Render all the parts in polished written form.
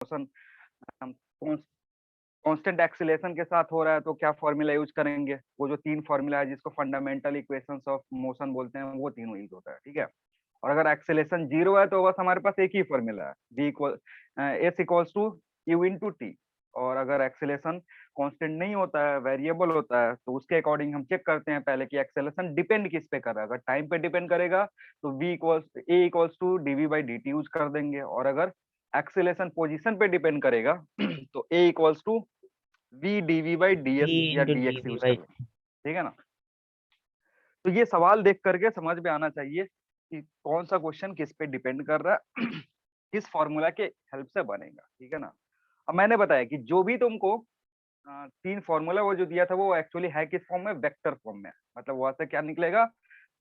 Motion constant acceleration के साथ हो रहा है तो क्या फॉर्मूला यूज करेंगे, वो जो 3 फॉर्मूला है जिसको फंडामेंटल इक्वेशंस ऑफ मोशन बोलते हैं, वो तीनों यूज होता है, ठीक है। और अगर एक्सीलरेशन 0 है तो बस हमारे पास एक ही फॉर्मूला है, v equal s equals to u into t। और अगर एक्सीलरेशन कांस्टेंट नहीं होता है, वेरिएबल होता है, तो उसके अकॉर्डिंग हम चेक करते हैं पहले कि एक्सीलरेशन डिपेंड किस पे कर रहा है। अगर टाइम पे डिपेंड करेगा तो v equals a equals to dv by dt use कर देंगे, और अगर एक्सीलरेशन पोजीशन पे डिपेंड करेगा तो a equals to v dv by v ds या into d dx v use कर बाई। लेंगे, ठीक है ना। तो ये सवाल देख करके समझ में आना चाहिए कि कौन सा क्वेश्चन किस पे डिपेंड कर रहा है किस फॉर्मूला के हेल्प से बनेगा, ठीक है ना। अब मैंने बताया कि जो भी तुमको 3 फॉर्मूला वो जो दिया था वो एक्चुअली है किस फॉर्म में, वेक्टर फॉर्म में। मतलब वहां से क्या निकलेगा,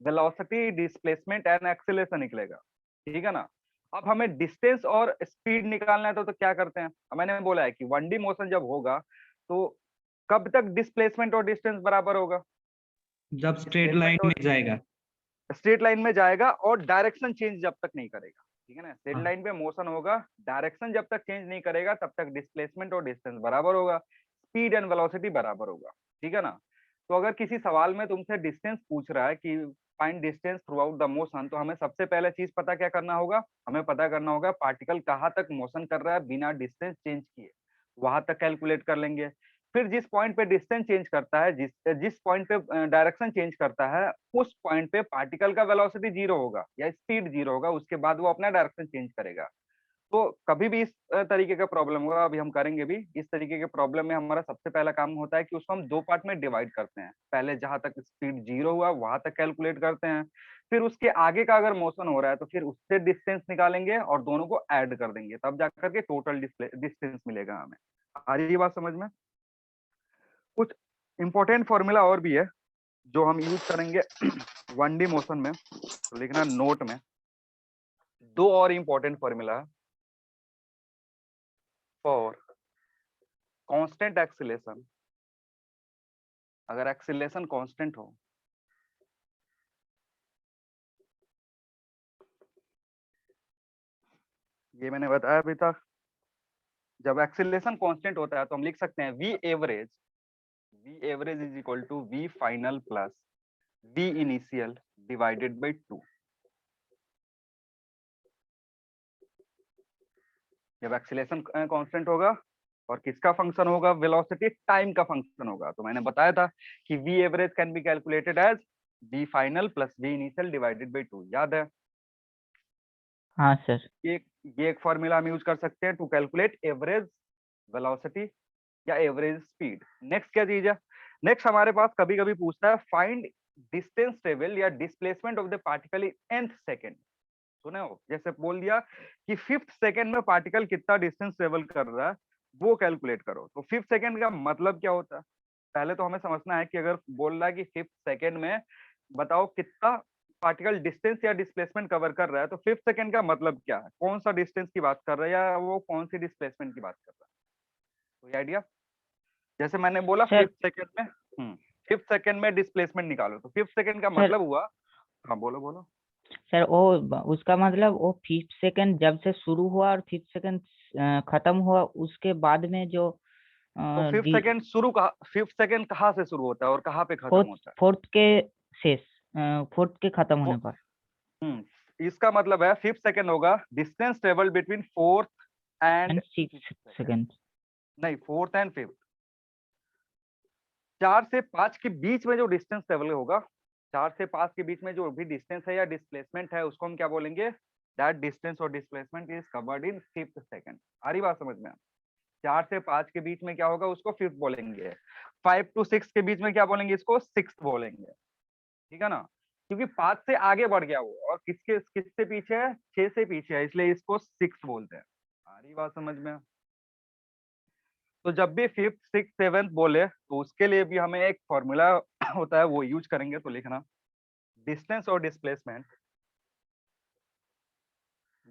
वेलोसिटी, डिस्प्लेसमेंट एंड एक्सीलरेशन निकलेगा, ठीक है ना। अब हमें डिस्टेंस और स्पीड निकालना है तो क्या करते हैं। अब मैंने बोला है कि 1D मोशन जब होगा तो कब तक डिस्प्लेसमेंट और डिस्टेंस बराबर होगा, जब स्ट्रेट लाइन डिस्प्लेसमेंट और में जाएगा। स्ट्रेट लाइन में जाएगा और डायरेक्शन चेंज जब तक नहीं करेगा, ठीक है ना। स्ट्रेट हाँ। लाइन पे मोशन होगा, डायरेक्शन जब तक चेंज नहीं करेगा तब तक डिस्प्लेसमेंट और डिस्टेंस बराबर होगा, स्पीड एंड वेलोसिटी बराबर होगा, ठीक है ना। तो अगर किसी सवाल में तुमसे डिस्टेंस पूछ रहा है कि find distance through out the motion, तो हमें सबसे पहले चीज पता क्या करना होगा, हमें पता करना होगा पार्टिकल कहाँ तक मोशन कर रहा है बिना डिस्टेंस चेंज किए, वहां तक कैलकुलेट कर लेंगे। फिर जिस पॉइंट पे डिस्टेंस चेंज करता है, जिस जिस पॉइंट पे डायरेक्शन चेंज करता है, उस पॉइंट पे पार्टिकल का वेलोसिटी 0 होगा या स्पीड 0 होगा, उसके बाद वो अपना डायरेक्शन चेंज करेगा। तो कभी भी इस तरीके का प्रॉब्लम होगा, अभी हम करेंगे भी इस तरीके के प्रॉब्लम में, हमारा सबसे पहला काम होता है कि उसको हम 2 पार्ट में डिवाइड करते हैं। पहले जहां तक स्पीड 0 हुआ वहां तक कैलकुलेट करते हैं, फिर उसके आगे का अगर मोशन हो रहा है तो फिर उससे डिस्टेंस निकालेंगे और दोनों को ऐड कर देंगे, तब जाकर के टोटल डिस्टेंस मिलेगा हमें। आ रही है बात समझ में। कुछ इंपॉर्टेंट फॉर्मूला और भी है जो हम यूज करेंगे 1D मोशन में, तो लिखना नोट में। 2 और important formula for constant acceleration. अगर एक्सीलरेशन कांस्टेंट हो, ये मैंने बताया अभी तक, जब एक्सीलरेशन कांस्टेंट होता है तो हम लिख सकते हैं v average is equal to v final plus v initial divided by 2। जब एक्सीलरेशन कांस्टेंट होगा और किसका फंक्शन होगा, वेलोसिटी टाइम का फंक्शन होगा, तो मैंने बताया था कि v average can be calculated as v final plus v initial divided by 2, याद है। हाँ सर। ये एक फॉर्मूला हम यूज कर सकते हैं टू कैलकुलेट एवरेज वेलोसिटी या एवरेज स्पीड। नेक्स्ट क्या चीज है, नेक्स्ट हमारे पास कभी कभी पूछता है फाइंड डिस्टेंस ट्रेवल या displacement of the particle in nth second. सुने हो, जैसे बोल दिया कि 5th सेकेंड में पार्टिकल कितना डिस्टेंस ट्रेवल कर रहा है वो कैलकुलेट करो, तो 5th सेकेंड का मतलब क्या होता है। पहले तो हमें समझना है कि अगर बोल रहा है कि 5th सेकेंड में बताओ कितना पार्टिकल डिस्टेंस या डिस्प्लेसमेंट कवर कर रहा है, तो 5th सेकेंड का मतलब क्या है, कौन सा डिस्टेंस की बात कर रहा है या वो कौन सी डिस्प्लेसमेंट की बात कर रहा है, कोई आइडिया। जैसे मैंने बोला सर 5th सेकेंड में 5th सेकेंड में डिस्प्लेसमेंट निकालो, तो 5th सेकेंड का सर मतलब हुआ, हाँ बोलो बोलो। सर वो उसका मतलब वो 5th सेकंड जब से शुरू हुआ और 5th सेकंड खत्म हुआ उसके बाद में जो तो 5th सेकेंड शुरू कहा, 5th सेकेंड कहाँ से शुरू होता है और कहाँ पे खत्म फोर्थ होता है। फोर्थ के शेष फोर्थ के खत्म होने पर। इसका मतलब है 5th सेकेंड होगा distance travel between 4th and and 6 second. नहीं 4th एंड 5th, 4 से 5 के बीच में जो डिस्टेंस ट्रेवल होगा, 4 से 5 के बीच में जो भी डिस्टेंस है या डिस्प्लेसमेंट है उसको हम क्या बोलेंगे, दैट डिस्टेंस और displacement is covered in 5th second. आ रही बात समझ में। 4 से 5 के बीच में क्या होगा उसको 5th बोलेंगे, 5 to 6 के बीच में क्या बोलेंगे, इसको 6th बोलेंगे, ठीक है ना। क्योंकि 5 से आगे बढ़ गया वो और किससे पीछे है, 6 से पीछे है, इसलिए इसको 6 बोलते हैं। आ रही बात समझ में। तो जब भी 5th 6th 7th बोले तो उसके लिए भी हमें एक फॉर्मूला होता है वो यूज करेंगे, तो लिखना डिस्टेंस और डिस्प्लेसमेंट,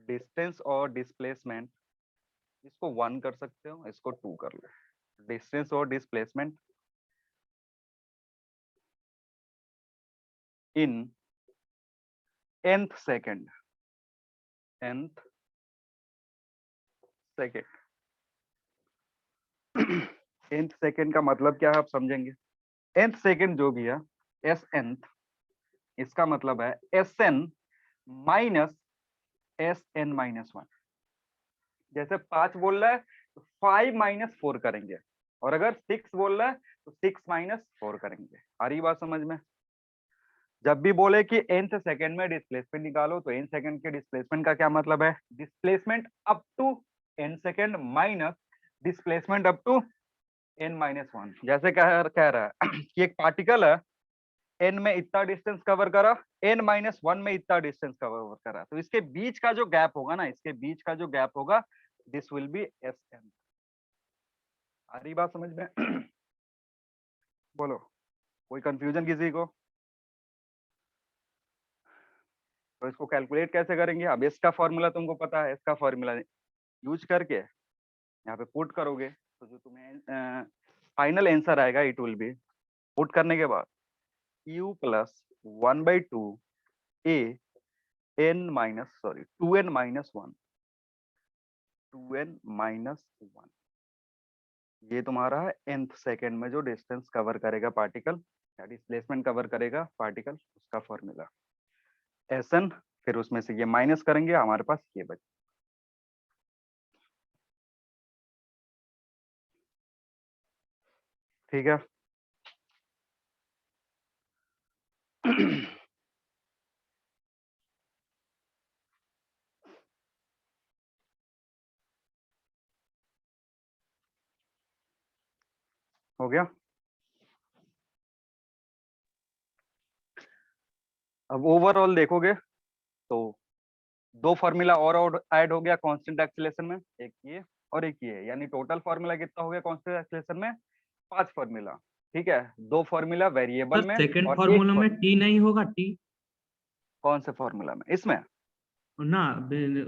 डिस्टेंस और डिस्प्लेसमेंट, इसको 1 कर सकते हो, इसको 2 कर लो। डिस्टेंस और displacement in nth second, nth second, nth second का मतलब क्या है आप समझेंगे। nth सेकेंड जो भी है एस nth, इसका मतलब है s n minus s n minus one. जैसे 5 बोल रहा है तो 5 माइनस 4 करेंगे, और अगर 6 बोल रहा है तो 6 माइनस 4 करेंगे। आ रही बात समझ में। जब भी बोले कि nth सेकंड में डिस्प्लेसमेंट निकालो तो nth सेकंड के डिस्प्लेसमेंट का क्या मतलब है, displacement up to n second minus displacement up to n minus one. जैसे कह रहा है कि एक पार्टिकल है n में इतना डिस्टेंस कवर करा, n माइनस वन में इतना डिस्टेंस कवर करा, तो इसके बीच का जो गैप होगा ना, इसके बीच का जो गैप होगा, this will be S N. आ रही बात समझ में। बोलो, कोई कंफ्यूजन किसी को? तो इसको कैलकुलेट कैसे करेंगे? अब इसका फॉर्मूला तुमको पता है, इसका फॉर्मूला यूज करके यहाँ पे पुट करोगे तो जो तुम्हें फाइनल आंसर आएगा इट विल बी, पुट करने के बाद u plus 1/2 a n minus sorry 2n minus 1, 2n minus 1, ये तुम्हारा है nth सेकेंड में जो डिस्टेंस कवर करेगा पार्टिकल या डिस्प्लेसमेंट कवर करेगा पार्टिकल, उसका फॉर्मूला Sn। फिर उसमें से ये माइनस करेंगे, हमारे पास ये बचे। ठीक है। हो गया। अब ओवरऑल देखोगे तो दो फॉर्मूला और ऐड हो गया कांस्टेंट एक्सीलरेशन में, एक ये और एक ये, यानी टोटल फॉर्मूला कितना हो गया कांस्टेंट एक्सीलरेशन में? 5 फॉर्मूला। ठीक है, 2 फॉर्मूला वेरिएबल सर में सेकंड और एक फार्मूला में टी नहीं होगा? टी कौन से फॉर्मूला में? इसमें ना,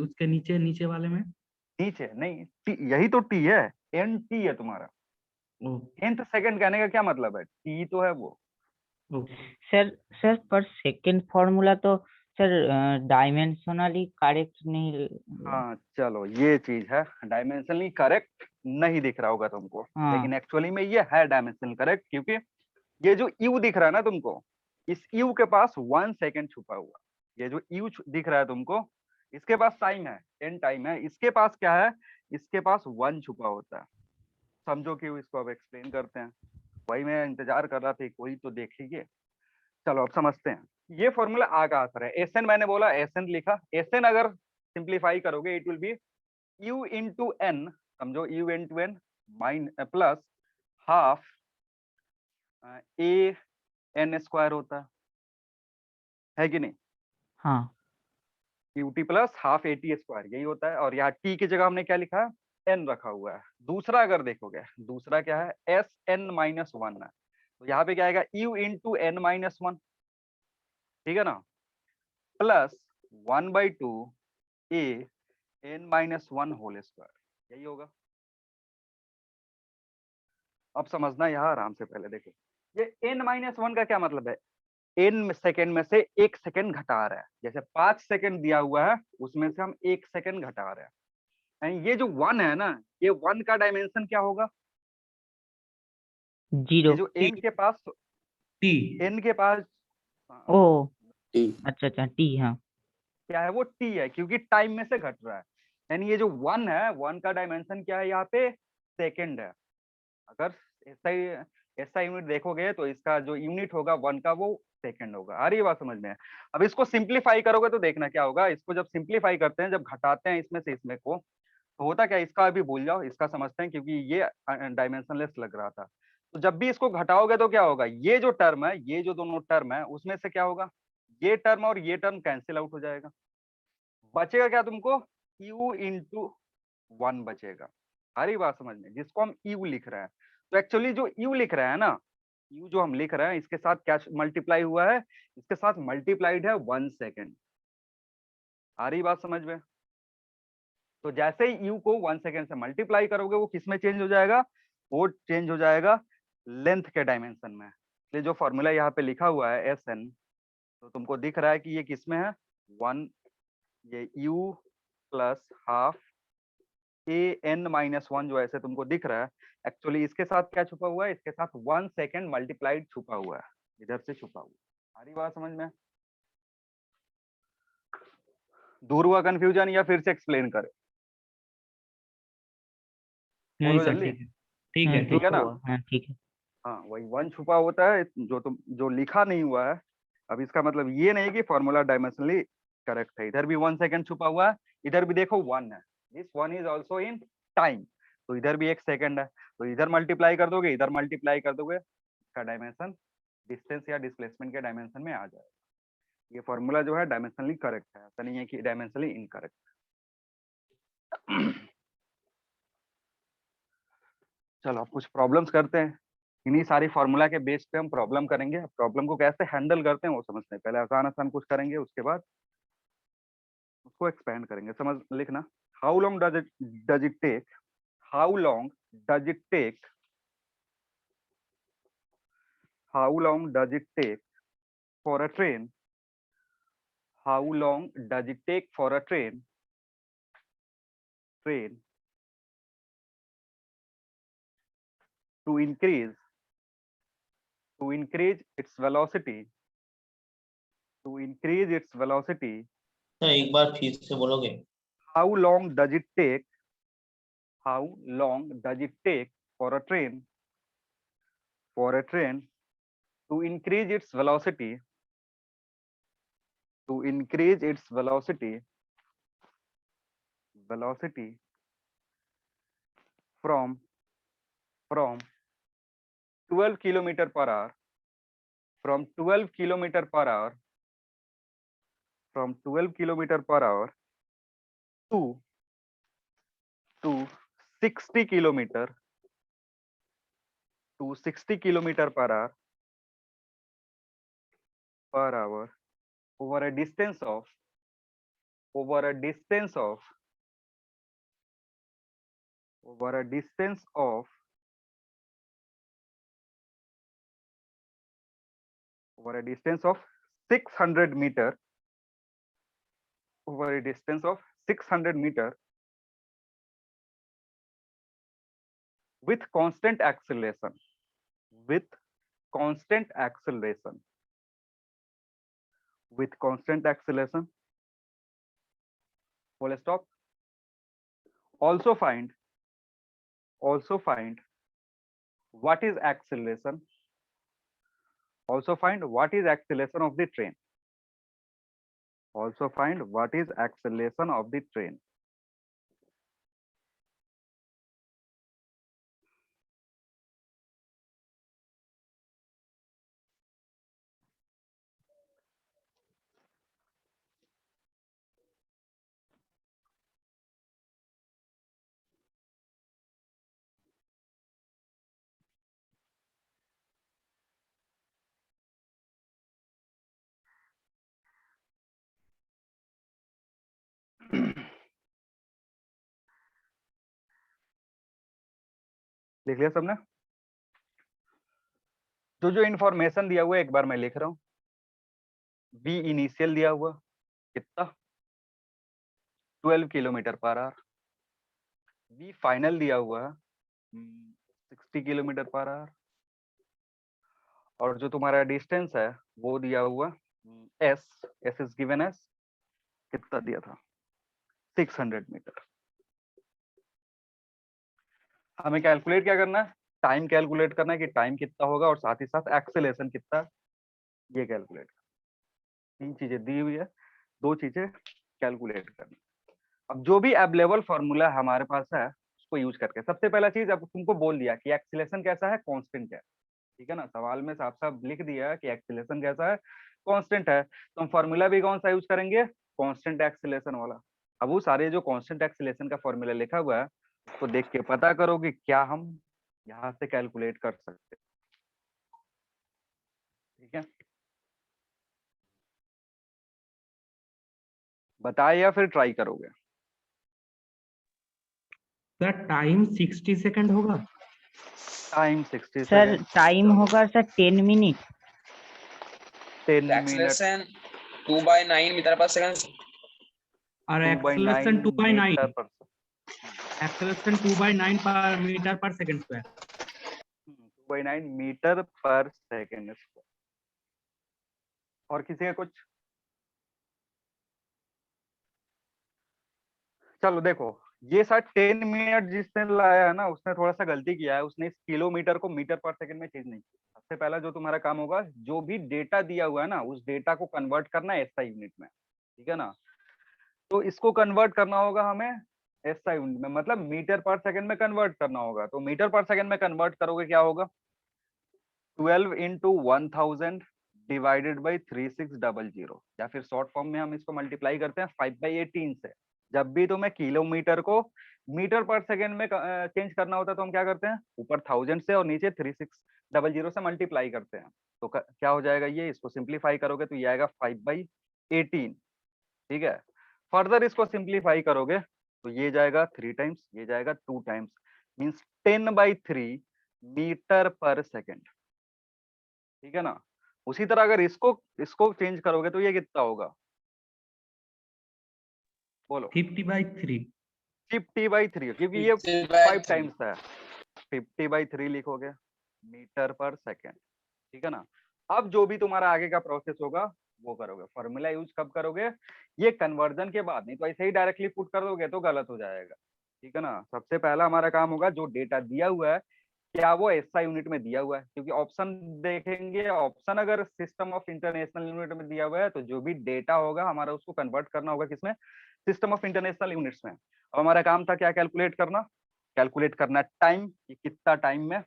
उसके नीचे नीचे वाले में। नीचे नहीं, यही तो टी है, एन टी है तुम्हारा। ओ, nth सेकंड कहने का क्या मतलब है, टी तो है वो। ओ, सर सर पर सेकंड फॉर्मूला तो सर डायमेंशनली करेक्ट नहीं। हाँ चलो, ये चीज है डायमेंशनली करेक्ट नहीं दिख रहा होगा तुमको, हाँ लेकिन एक्चुअली में ये है डायमेंशनल करेक्ट, क्योंकि ये जो यू दिख रहा है ना तुमको, इस यू के पास 1 सेकंड छुपा हुआ। ये जो यू दिख रहा है तुमको, इसके पास टाइम है, n टाइम है, इसके पास क्या है, इसके पास 1 छुपा होता है। समझो कि इसको अब एक्सप्लेन करते हैं। वही मैं इंतजार कर रहा था, कोई तो देखेंगे। चलो अब समझते हैं। ये फॉर्मूला आ कहां से है? एस एन मैंने बोला, एस एन लिखा। एस एन अगर सिंप्लीफाई करोगे it will be u into N, समझो u into N minus plus half A N square होता है कि नहीं? हाँ UT plus half A T square, यही होता है। और यहाँ टी की जगह हमने क्या लिखा है? एन रखा हुआ है। दूसरा अगर देखोगे, दूसरा क्या है? एस एन माइनस वन है, तो यहाँ पे क्या आएगा? U into N minus one, ठीक है ना, plus 1/2 A N minus one whole square, यही होगा। अब समझना यहाँ आराम से, पहले देखो ये एन माइनस वन का क्या मतलब है। एन सेकेंड में से 1 सेकेंड घटा रहा है, जैसे 5 सेकेंड दिया हुआ है उसमें से हम 1 सेकेंड घटा रहे हैं। And ये जो 1 है ना, ये 1 का डायमेंशन क्या होगा? जीरो। ये जो एन के पास, टी एन के पास ओ टी अच्छा अच्छा टी हाँ। क्या है? वो टी है, क्योंकि टाइम में से घट रहा है। यानी ये जो 1 है, 1 का डायमेंशन क्या है यहाँ पे? सेकेंड है। अगर ऐसा यूनिट देखोगे तो इसका जो यूनिट होगा 1 का, वो सेकंड होगा। आ रही है बात समझ में? अब इसको सिंप्लीफाई करोगे तो देखना क्या होगा। इसको जब सिंप्लीफाई करते हैं, जब घटाते हैं इसमें से इसमें को, तो होता क्या है, इसका अभी भूल जाओ, इसका समझते हैं, क्योंकि ये डायमेंशनलेस लग रहा था। तो जब भी इसको घटाओगे तो क्या होगा, ये जो टर्म है, ये जो दोनों टर्म है, उसमें से क्या होगा, ये टर्म और ये टर्म कैंसिल आउट हो जाएगा। बचेगा क्या तुमको? u इंटू वन बचेगा। सारी बात समझ में, जिसको हम u लिख रहे हैं। तो एक्चुअली जो u लिख रहे हैं ना, u जो हम लिख रहे हैं, इसके साथ क्या मल्टीप्लाई हुआ है? इसके साथ मल्टीप्लाइड है 1 सेकेंड। आ रही बात समझ में? तो जैसे ही u को 1 सेकेंड से मल्टीप्लाई करोगे, वो किस में चेंज हो जाएगा? वो चेंज हो जाएगा लेंथ के डायमेंशन में। इसलिए जो फॉर्मूला यहाँ पे लिखा हुआ है एस एन, तो तुमको दिख रहा है कि ये किस में है? 1, ये u प्लस हाफ an-1 जो ऐसे तुमको दिख रहा है, एक्चुअली इसके साथ क्या छुपा हुआ है, इसके साथ 1 सेकेंड मल्टीप्लाइड छुपा हुआ है, इधर से छुपा हुआ है। आ रही बात समझ में? दूर हुआ कंफ्यूजन या फिर से एक्सप्लेन करे? नहीं बोलो सर, जल्दी। ठीक है, ठीक है, ठीक है ना? हाँ ठीक है। हाँ, वही 1 छुपा होता है जो लिखा नहीं हुआ है। अब इसका मतलब ये नहीं कि फॉर्मूला डायमेंशनली करेक्ट है। इधर भी 1 सेकेंड छुपा हुआ है, इधर भी देखो 1 है, this 1 is also in time, तो इधर भी 1 सेकेंड है, तो इधर मल्टीप्लाई कर दोगे, इधर मल्टीप्लाई कर दोगे, इसका डायमेंशन डिस्टेंस या डिस्प्लेसमेंट के डायमेंशन में आ जाएगा। ये फॉर्मूला जो है डायमेंशनली करेक्ट है, ऐसा नहीं है कि डायमेंशनली इनकरेक्ट। चलो अब कुछ प्रॉब्लम्स करते हैं। इन्हीं सारी फॉर्मूला के बेस पे हम प्रॉब्लम करेंगे। प्रॉब्लम को कैसे हैंडल करते हैं वो समझते हैं। पहले आसान आसान कुछ करेंगे, उसके बाद उसको एक्सपेंड करेंगे। समझ लिखना, how long does it take, how long does it take, how long does it take for a train, how long does it take for a train to increase its velocity, to increase its velocity, sir एक बार फिर से बोलोगे? how long does it take, how long does it take for a train to increase its velocity, to increase its velocity from 12 kilometer per hour, from 12 kilometer per hour, from 12 kilometer per hour to 60 kilometer, to 60 kilometer per hour over a distance of, over a distance of 600 meter, over a distance of 600 meter with constant acceleration, with constant acceleration, with constant acceleration, full stop. Also find what is acceleration, also find what is acceleration of the train, also find what is acceleration of the train. लिख लिया सबने? जो information दिया हुआ है एक बार मैं लिख रहा हूँ। बी इनिशियल दिया हुआ कितना, 12 kilometre per hour. B final दिया हुआ है 60 किलोमीटर पर आवर। और जो तुम्हारा डिस्टेंस है वो दिया हुआ एस इज गिवन एस, कितना दिया था, 600 मीटर। हमें कैलकुलेट क्या करना है, टाइम कैलकुलेट करना है कि टाइम कितना होगा, और साथ ही साथ एक्सेलेरेशन कितना, ये कैलकुलेट करना। 3 चीजें दी हुई है, 2 चीजें कैलकुलेट करनी। अब जो भी अवेलेबल फॉर्मूला हमारे पास है उसको यूज करके, सबसे पहला चीज अब तुमको बोल दिया कि एक्सेलेरेशन कैसा है, कांस्टेंट है। ठीक है ना, सवाल में साफ साफ लिख दिया है कि एक्सेलेरेशन कैसा है, कांस्टेंट है। तो हम फॉर्मूला भी कौन सा यूज करेंगे, कांस्टेंट एक्सेलेरेशन वाला। अब वो सारे जो कांस्टेंट एक्सेलेरेशन का फॉर्मूला लिखा हुआ है उसको देख के पता करो कि क्या हम यहाँ से कैलकुलेट कर सकते। ठीक है, बताए या फिर ट्राई करोगे? सर टाइम 60 सेकंड होगा। Time 60 sir second. टाइम होगा sir 10 minute. 10 minute acceleration 2/9 metre per second और 2/9 एक्सेलरेशन 2/9। मीटर पर एक्सेलरेशन 2/9 पर metre per second square. 2/9 metre पर सेकेंड स्क्वायर। और किसी का कुछ? चलो देखो, ये शायद 10 मिनट जिसने लाया है ना, उसने थोड़ा सा गलती किया है, उसने इस किलोमीटर को मीटर पर सेकंड में चेंज नहीं किया। सबसे पहला जो तुम्हारा काम होगा, जो भी डेटा दिया हुआ है ना, उस डेटा को कन्वर्ट करना है एसआई यूनिट में, ठीक है ना। तो इसको कन्वर्ट करना होगा हमें एसआई यूनिट में, मतलब मीटर पर सेकंड में कन्वर्ट करना होगा। तो मीटर पर सेकंड में कन्वर्ट करोगे क्या होगा, 12 इंटू 1000 डिवाइडेड बाई 3600, या फिर शॉर्ट फॉर्म में हम इसको मल्टीप्लाई करते हैं 5/18 से। जब भी तुम्हें किलोमीटर को मीटर पर सेकंड में चेंज करना होता है तो हम क्या करते हैं, ऊपर 1000 से और नीचे 3600 से मल्टीप्लाई करते हैं। तो क्या हो जाएगा, ये इसको सिंप्लीफाई करोगे तो ये आएगा 5/18, ठीक है। फर्दर इसको सिंप्लीफाई करोगे तो ये जाएगा 3 टाइम्स, ये जाएगा 2 टाइम्स, मीन्स 10/3 मीटर पर सेकेंड, ठीक है ना। उसी तरह अगर इसको चेंज करोगे तो ये कितना होगा, बोलो। 50/3। 50/3, क्योंकि ये 5 टाइम्स है, 50/3 लिखोगे मीटर पर सेकेंड, ठीक है ना। अब जो भी तुम्हारा आगे का प्रोसेस होगा वो करोगे। फॉर्मूला यूज कब करोगे, ये कन्वर्जन के बाद, नहीं तो ऐसे ही डायरेक्टली पुट कर दोगे तो गलत हो जाएगा, ठीक है ना। सबसे पहला हमारा काम होगा, जो डेटा दिया हुआ है क्या वो एसआई यूनिट में दिया हुआ है, क्योंकि ऑप्शन देखेंगे, ऑप्शन अगर सिस्टम ऑफ इंटरनेशनल यूनिट में दिया हुआ है तो जो भी डेटा होगा हमारा उसको कन्वर्ट करना होगा किसमें, सिस्टम ऑफ इंटरनेशनल यूनिट्स में। अब हमारा काम था क्या, कैलकुलेट करना टाइम, कितना टाइम में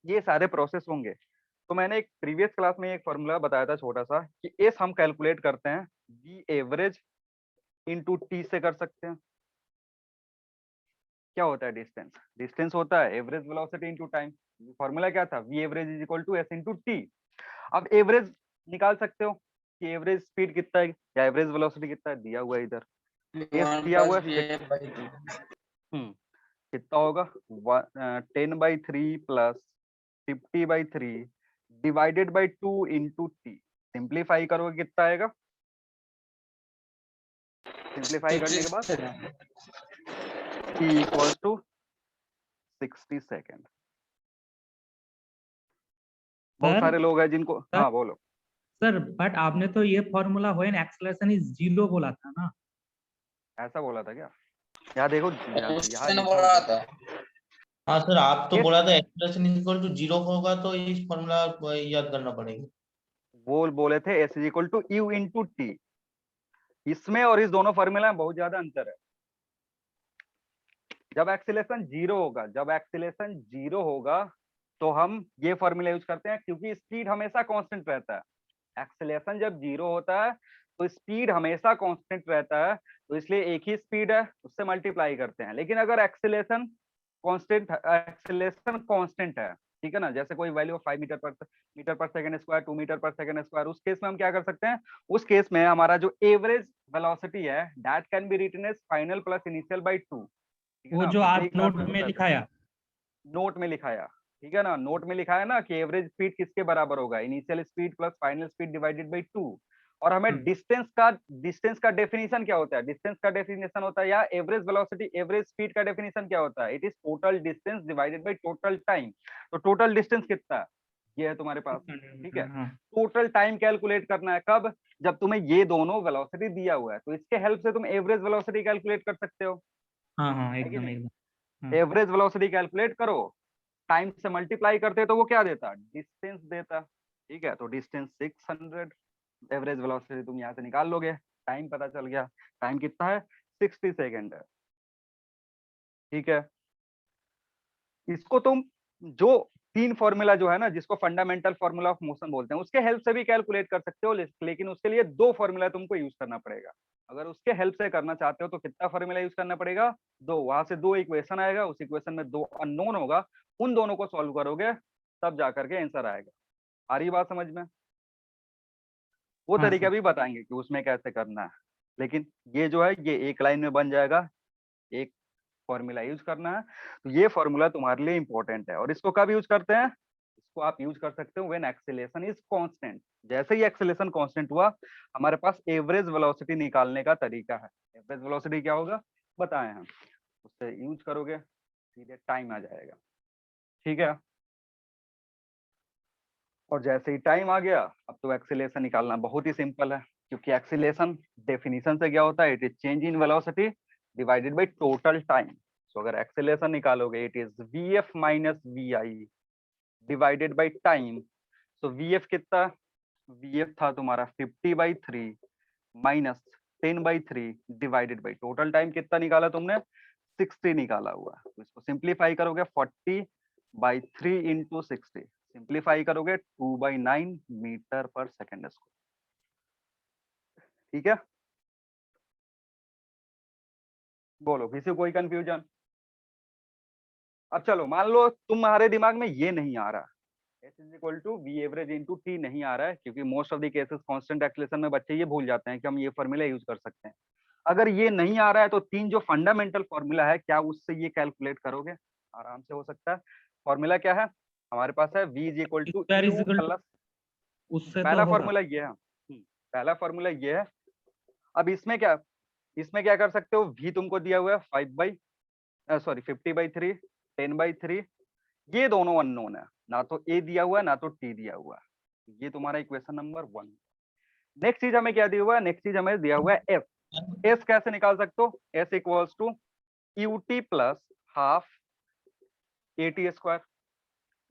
ये सारे प्रोसेस होंगे। तो मैंने एक प्रीवियस क्लास में एक फॉर्मूला बताया था छोटा सा, कि एस हम कैलकुलेट करते हैं वी एवरेज इंटू टी से कर सकते हैं। क्या होता है डिस्टेंस, डिस्टेंस होता है average velocity into time. Formula क्या था, v average is equal to s into t. अब एवरेज निकाल सकते हो कि एवरेज स्पीड कितना है या एवरेज वेलोसिटी कितना है, दिया हुआ है इधर, एस दिया हुआ है। कितना होगा, 10/3 plus 50/3 divided by 2 into T. Simplify करोगे कितना आएगा, सिंप्लीफाई करने के बाद t इक्वल टू 60 सेकेंड। बहुत सर सारे लोग हैं जिनको, हाँ बोलो। सर बट आपने तो ये फॉर्मूला व्हेन एक्सेलरेशन इज 0 बोला था ना। ऐसा बोला था क्या, यहाँ देखो, क्वेश्चन बोला था। हाँ सर, आप तो बोला था एक्सप्रेशन इक्वल टू 0 होगा तो इस फॉर्मूला याद करना पड़ेगा। वो बोले थे s is equal to u into t. इसमें और इस दोनों फॉर्मूला में बहुत ज्यादा अंतर है। जब एक्सीलरेशन जीरो होगा तो हम ये फॉर्मूला यूज करते हैं, क्योंकि स्पीड हमेशा कांस्टेंट रहता है। एक्सीलरेशन जब जीरो होता है तो स्पीड हमेशा कांस्टेंट रहता है, तो इसलिए एक ही स्पीड है उससे मल्टीप्लाई करते हैं। लेकिन अगर एक्सीलरेशन कांस्टेंट है, ठीक है ना, जैसे कोई value 5 metre per second square, 2 metre per second square, उस केस में हम क्या कर सकते हैं, उस केस में हमारा जो एवरेज वेलोसिटी है that can be written as final plus initial by 2। वो जो आप नोट में लिखाया, ठीक है ना, नोट में लिखा है ना कि एवरेज स्पीड किसके बराबर होगा, initial speed plus final speed divided by 2। और हमें डिस्टेंस का डेफिनेशन क्या होता है, डिस्टेंस का डेफिनेशन होता है, या एवरेज वेलोसिटी एवरेज स्पीड का डेफिनेशन क्या होता है, it is total distance divided by total time. तो टोटल डिस्टेंस कितना है, ये है तुम्हारे पास, ठीक है। टोटल टाइम कैलकुलेट करना है कब, जब तुम्हें ये दोनों वेलोसिटी दिया हुआ है, तो इसके हेल्प से तुम एवरेज वेलोसिटी कैलकुलेट कर सकते हो। हाँ एकदम। एवरेज वेलोसिटी कैलकुलेट करो, टाइम से मल्टीप्लाई करते तो वो क्या देता, डिस्टेंस देता, ठीक है। तो डिस्टेंस 600, एवरेज वेलोसिटी तुम यहाँ से निकाल लोगे, टाइम पता चल गया, टाइम कितना है 60 सेकेंड है, ठीक है। इसको तुम जो 3 फॉर्मूला जो है ना, जिसको फंडामेंटल फॉर्मूला ऑफ मोशन बोलते हैं, उसके हेल्प से भी कैलकुलेट कर सकते हो, लेकिन उसके लिए 2 फॉर्मूला तुमको यूज करना पड़ेगा। अगर उसके हेल्प से करना चाहते हो तो कितना फॉर्मूला यूज करना पड़ेगा, 2। वहां से 2 इक्वेशन आएगा, उस इक्वेशन में 2 अननोन होगा, उन दोनों को सॉल्व करोगे तब जाकर के आंसर आएगा। आ रही बात समझ में, वो तरीका भी बताएंगे कि उसमें कैसे करना है। लेकिन ये जो है ये एक लाइन में बन जाएगा, एक फॉर्मूला यूज करना है। तो ये फॉर्मूला तुम्हारे लिए इंपॉर्टेंट है। और इसको कब यूज करते हैं, इसको आप यूज कर सकते हो व्हेन एक्सेलरेशन इज कांस्टेंट। जैसे ही एक्सेलरेशन कांस्टेंट हुआ, हमारे पास एवरेज वेलोसिटी निकालने का तरीका है। एवरेज वेलोसिटी क्या होगा बताएं हम, उससे यूज करोगे सीधे टाइम आ जाएगा, ठीक है। और जैसे ही टाइम आ गया, अब तो एक्सीलरेशन निकालना बहुत ही सिंपल है, क्योंकि एक्सीलरेशन डेफिनेशन से क्या होता है, it is change in velocity divided by total time. So अगर एक्सीलरेशन निकालोगे, it is vf minus vi divided by time. So vf कितना, vf था तुम्हारा 50/3 minus 10/3 divided by total time कितना निकाला तुमने, 60 निकाला हुआ। तो इसको सिंप्लीफाई करोगे 40/3 इंटू 60, सिंप्लीफाई करोगे 2/9 मीटर पर सेकेंड स्क्वायर, ठीक है। बोलो किसी को कोई कंफ्यूजन? अब चलो मान लो तुम्हारे दिमाग में ये नहीं आ रहा, s is equal to v average into t नहीं आ रहा है, क्योंकि most of the cases constant acceleration में बच्चे ये भूल जाते हैं कि हम ये फॉर्मूला यूज कर सकते हैं। अगर ये नहीं आ रहा है तो तीन जो फंडामेंटल फॉर्मूला है, क्या उससे ये कैलकुलेट करोगे? आराम से हो सकता है। फॉर्मूला क्या है हमारे पास है, v is equal to square is u equal plus, उससे तो पहला होगा। फॉर्मूला ये है, पहला फॉर्मूला ये है। अब इसमें क्या कर सकते हो, v तुमको दिया हुआ है 50/3 10/3, ये दोनों अननोन है, ना तो a दिया हुआ है ना तो t दिया हुआ है। ये तुम्हारा इक्वेशन नंबर 1। नेक्स्ट चीज हमें क्या दिया हुआ है, नेक्स्ट चीज हमें दिया हुआ है s कैसे निकाल सकते हो, s equals to ut plus half at square.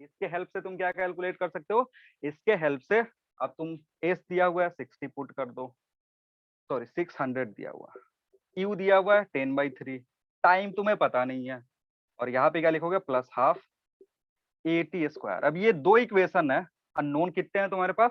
इसके हेल्प से तुम क्या कैलकुलेट कर सकते हो, इसके हेल्प से अब तुम s दिया हुआ है 60 पुट कर दो, सॉरी 600 दिया हुआ, u दिया हुआ है 10/3, टाइम तुम्हें पता नहीं है, और यहाँ पे क्या लिखोगे प्लस हाफ at स्क्वायर। अब ये दो इक्वेशन है, अननोन कितने हैं तुम्हारे पास,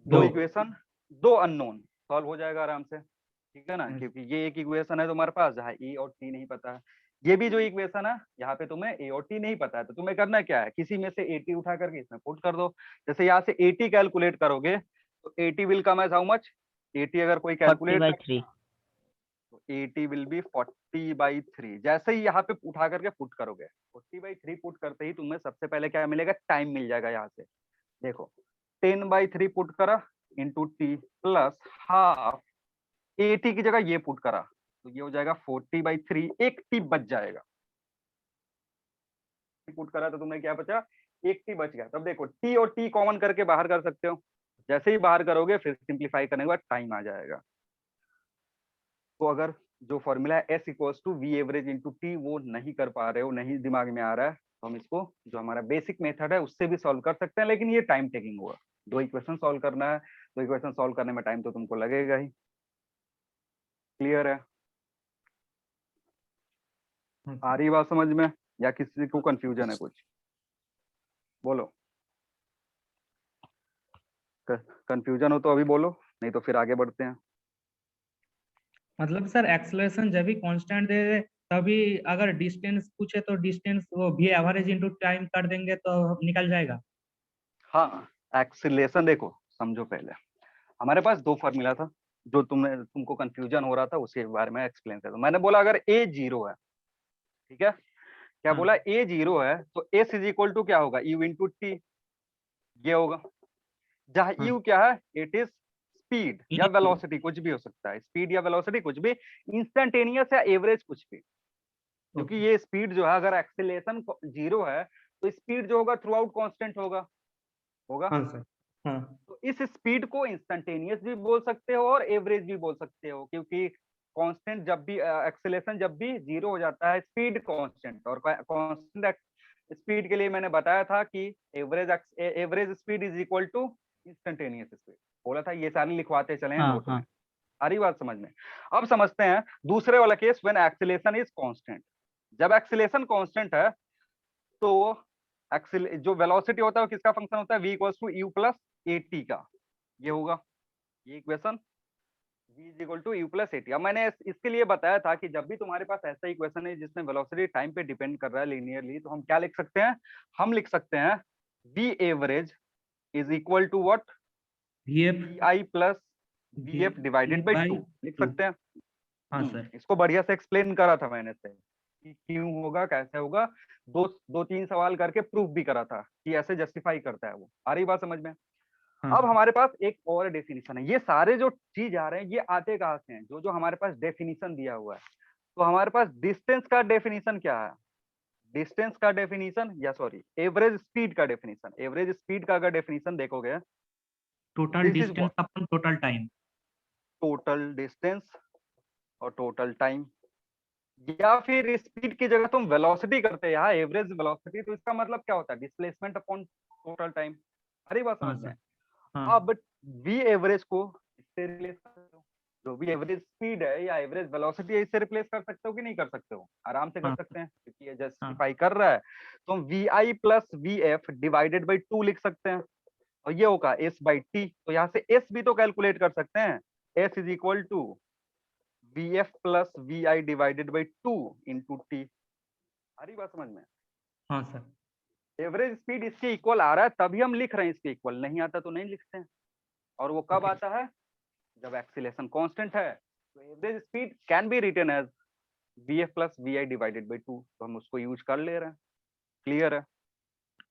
दो दो। इक्वेशन, दो अननोन, सॉल्व हो जाएगा आराम से, ठीक है ना। क्योंकि ये एक इक्वेशन है तुम्हारे पास जहाँ ए और टी नहीं पता है, ये भी जो इक्वेशन है यहाँ पे तुम्हें ए और टी नहीं पता है, तो तुम्हें करना क्या है, किसी में से ए टी उठा करके इसमें पुट कर दो। जैसे यहाँ से ए टी कैलकुलेट करोगे तो a t will come as how much, a t अगर कोई कैलकुलेट 40/3 तो ए टी विल बी 40/3। जैसे ही यहाँ पे उठा करके पुट करोगे, 40/3 पुट करते ही तुम्हें सबसे पहले क्या मिलेगा, टाइम मिल जाएगा। यहाँ से देखो 10/3 पुट करा into T plus half A T की जगह ये पुट करा, तो ये हो जाएगा 40/3, एक टी बच जाएगा। पुट करा तो तुमने क्या बचा, एक टी बच गया। तब देखो टी और टी कॉमन करके बाहर कर सकते हो, जैसे ही बाहर करोगे फिर सिंप्लीफाई करने के बाद टाइम आ जाएगा। तो अगर जो फॉर्मूला है s equals to v average into t वो नहीं कर पा रहे हो, नहीं दिमाग में आ रहा है, तो हम इसको जो हमारा बेसिक मेथड है उससे भी सॉल्व कर सकते हैं, लेकिन ये टाइम टेकिंग होगा। दो इक्वेशन सॉल्व करना है, दो इक्वेशन सॉल्व करने में टाइम तो तुमको लगेगा ही। क्लियर है? आ रही बात समझ में, या किसी को कंफ्यूजन है कुछ? बोलो, कंफ्यूजन हो तो अभी बोलो, नहीं तो फिर आगे बढ़ते हैं। मतलब सर एक्सेलरेशन जब भी कांस्टेंट दे दे तभी अगर डिस्टेंस पूछे तो डिस्टेंस वो भी एवरेज इनटू टाइम कर देंगे तो निकल जाएगा। हाँ, एक्सीलरेशन देखो समझो, पहले हमारे पास दो फॉर्मूला था, जो तुमको कंफ्यूजन हो रहा था उसके बारे में एक्सप्लेन कर दो। मैंने बोला अगर a 0 है, ठीक है, क्या हाँ। बोला, a 0 है तो s इज इक्वल टू क्या होगा, u इंटू टी, ये होगा। जहाँ हाँ। u क्या है, इट इज स्पीड या वेलोसिटी, कुछ भी हो सकता है, स्पीड या वेलोसिटी कुछ भी, इंस्टेंटेनियस या एवरेज कुछ भी। क्योंकि ये स्पीड जो है, अगर एक्सीलरेशन 0 है तो स्पीड जो होगा थ्रू आउट कॉन्स्टेंट होगा। हाँ सर। हाँ। तो इस स्पीड को इंस्टेंटेनियस भी बोल सकते हो और एवरेज भी बोल सकते हो, क्योंकि कांस्टेंट जब भी एक्सेलरेशन जब भी 0 हो जाता है, स्पीड कांस्टेंट, और कांस्टेंट स्पीड के लिए मैंने बताया था कि average speed is equal to instantaneous speed, बोला था। ये सारे लिखवाते चले हैं हाँ नोट में। हाँ आ रही बात समझ में? अब समझते हैं दूसरे वाला case, when acceleration is constant. जब एक्सेलरेशन कांस्टेंट है तो जो वेलोसिटी होता है वो किसका फंक्शन होता है, v equals to u plus a t का, ये होगा ये equation, v is equal to u plus a t. अब मैंने इसके लिए बताया था कि जब भी तुम्हारे पास ऐसा इक्वेशन है जिसमें वेलोसिटी टाइम पे डिपेंड कर रहा है लीनियरली, तो हम क्या लिख सकते हैं, हम लिख सकते हैं v average is equal to what, VF vi plus vf divided by 2 लिख सकते हैं। हाँ सर। इसको बढ़िया से एक्सप्लेन करा था मैंने से कि क्यों होगा, कैसे होगा, दो तीन सवाल करके प्रूफ भी करा था कि ऐसे जस्टिफाई करता है वो। आ रही बात समझ में? हाँ अब हमारे पास एक और डेफिनेशन है। ये सारे जो चीज आ रहे हैं ये आते कहाँ से हैं? जो जो हमारे पास डेफिनेशन दिया हुआ है। तो हमारे पास डिस्टेंस का डेफिनेशन क्या है? डिस्टेंस का डेफिनेशन या सॉरी एवरेज स्पीड का डेफिनेशन। एवरेज स्पीड का अगर डेफिनेशन देखोगे, total this is distance upon total time. Total distance और टोटल टाइम, या फिर स्पीड की जगह तुम वेलोसिटी करते हैं यहाँ एवरेज वेलोसिटी, तो इसका मतलब क्या होता है? Displacement upon total time. अरे बात हाँ समझ में? सर। हाँ अब वी एवरेज को इससे रिप्लेस कर सकते हो। जो भी एवरेज स्पीड है या एवरेज वेलोसिटी है, इससे रिप्लेस कर सकते हो कि नहीं कर सकते हो? आराम से कर हाँ सकते हैं, क्योंकि ये हाँ जस्टिफाई कर रहा है। तो हम v i plus v f divided by 2 लिख सकते हैं, और ये होगा एस बाई टी। तो यहाँ से एस भी तो कैलकुलेट कर सकते हैं। S is equal to V F plus we I divided by 2 into T. आ रही बात समझ में? हाँ सर। एवरेज स्पीड इसके इक्वल आ रहा है तभी हम लिख रहे हैं इसके इक्वल, नहीं आता तो नहीं लिखते हैं। और वो कब ओके। आता है? जब एक्सीलरेशन कांस्टेंट है। तो average speed can be written as v F plus we I divided by 2, तो हम उसको यूज कर ले रहे हैं। क्लियर है?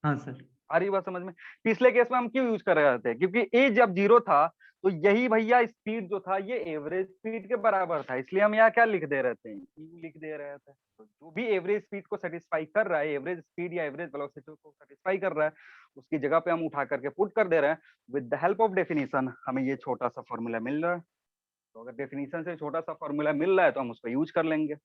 हाँ सर। आ रही बात समझ में? पिछले केस में हम क्यों यूज कर रहे थे? क्योंकि ए जब जीरो था तो यही भैया स्पीड जो था ये एवरेज स्पीड के बराबर था, इसलिए हम यहाँ क्या लिख दे रहे थे? यू लिख दे रहे थे। तो जो भी एवरेज स्पीड को सेटिस्फाई कर रहा है, एवरेज स्पीड या एवरेज वेलोसिटी को सेटिस्फाई कर रहा है, उसकी जगह पे हम उठा करके पुट कर दे रहे हैं। With the help of definition हमें ये छोटा सा फॉर्मूला मिल रहा है। तो अगर डेफिनेशन से छोटा सा फॉर्मूला मिल रहा है तो हम उसको यूज कर लेंगे।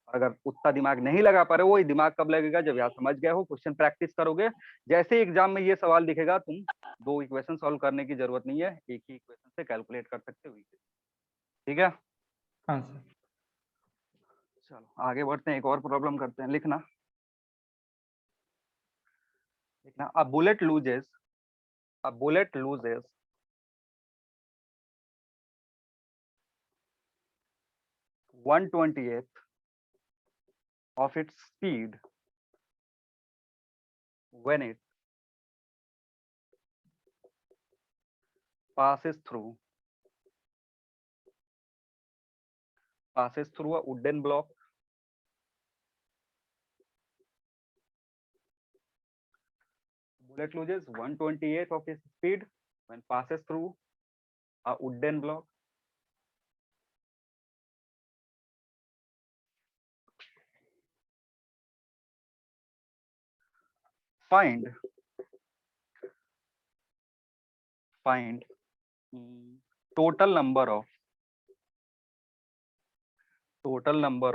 अगर उतना दिमाग नहीं लगा पा रहे हो, वो दिमाग कब लगेगा? जब यहाँ समझ गए हो, क्वेश्चन प्रैक्टिस करोगे। जैसे एग्जाम में ये सवाल दिखेगा, तुम दो इक्वेशन सॉल्व करने की जरूरत नहीं है, एक ही इक्वेशन से कैलकुलेट कर सकते हो। ठीक है, हाँ सर। चलो आगे बढ़ते हैं, एक और प्रॉब्लम करते हैं। लिखना लिखना a bullet loses 1/28 of its speed when it passes through a wooden block. Bullet loses 1/28 of its speed when passes through a wooden block. Find total number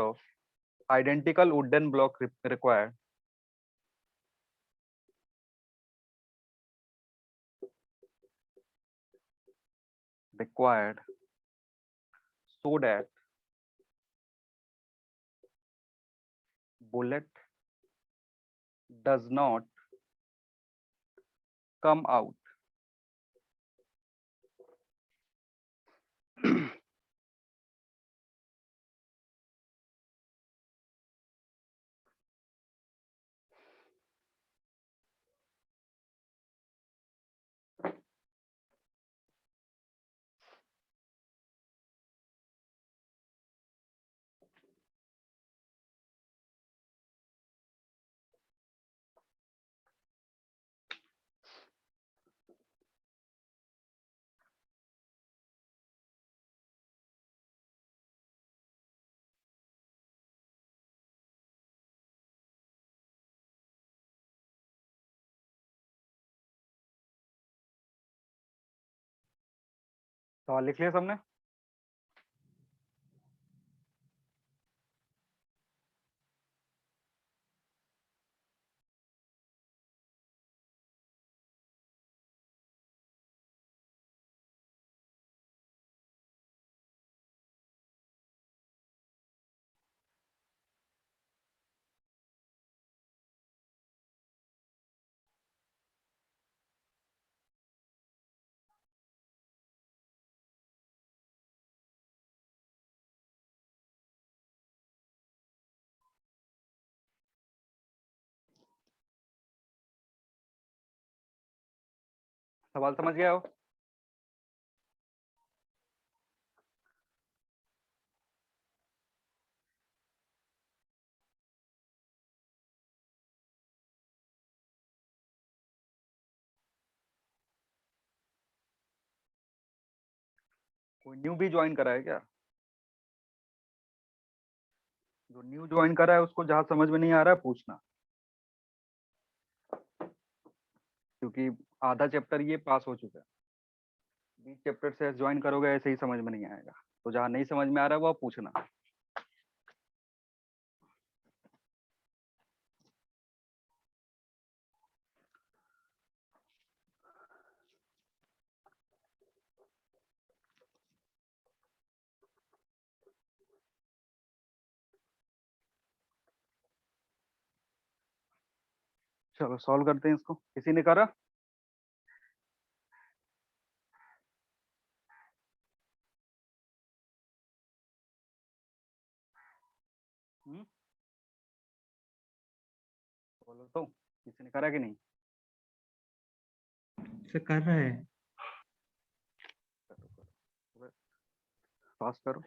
of identical wooden block required so that bullet does not come out सवाल लिख लिया सबने? सवाल समझ गए हो? कोई new भी ज्वाइन करा है क्या? जो न्यू ज्वाइन करा है उसको जहाँ समझ में नहीं आ रहा है पूछना, क्योंकि आधा चैप्टर ये पास हो चुका है। 20 चैप्टर से ज्वाइन करोगे ऐसे ही समझ में नहीं आएगा, तो जहाँ नहीं समझ में आ रहा है वो पूछना। चलो सॉल्व करते हैं इसको। किसी ने करा? बोलो तो, किसी ने करा कि नहीं? से कर रहे हैं। पास करो।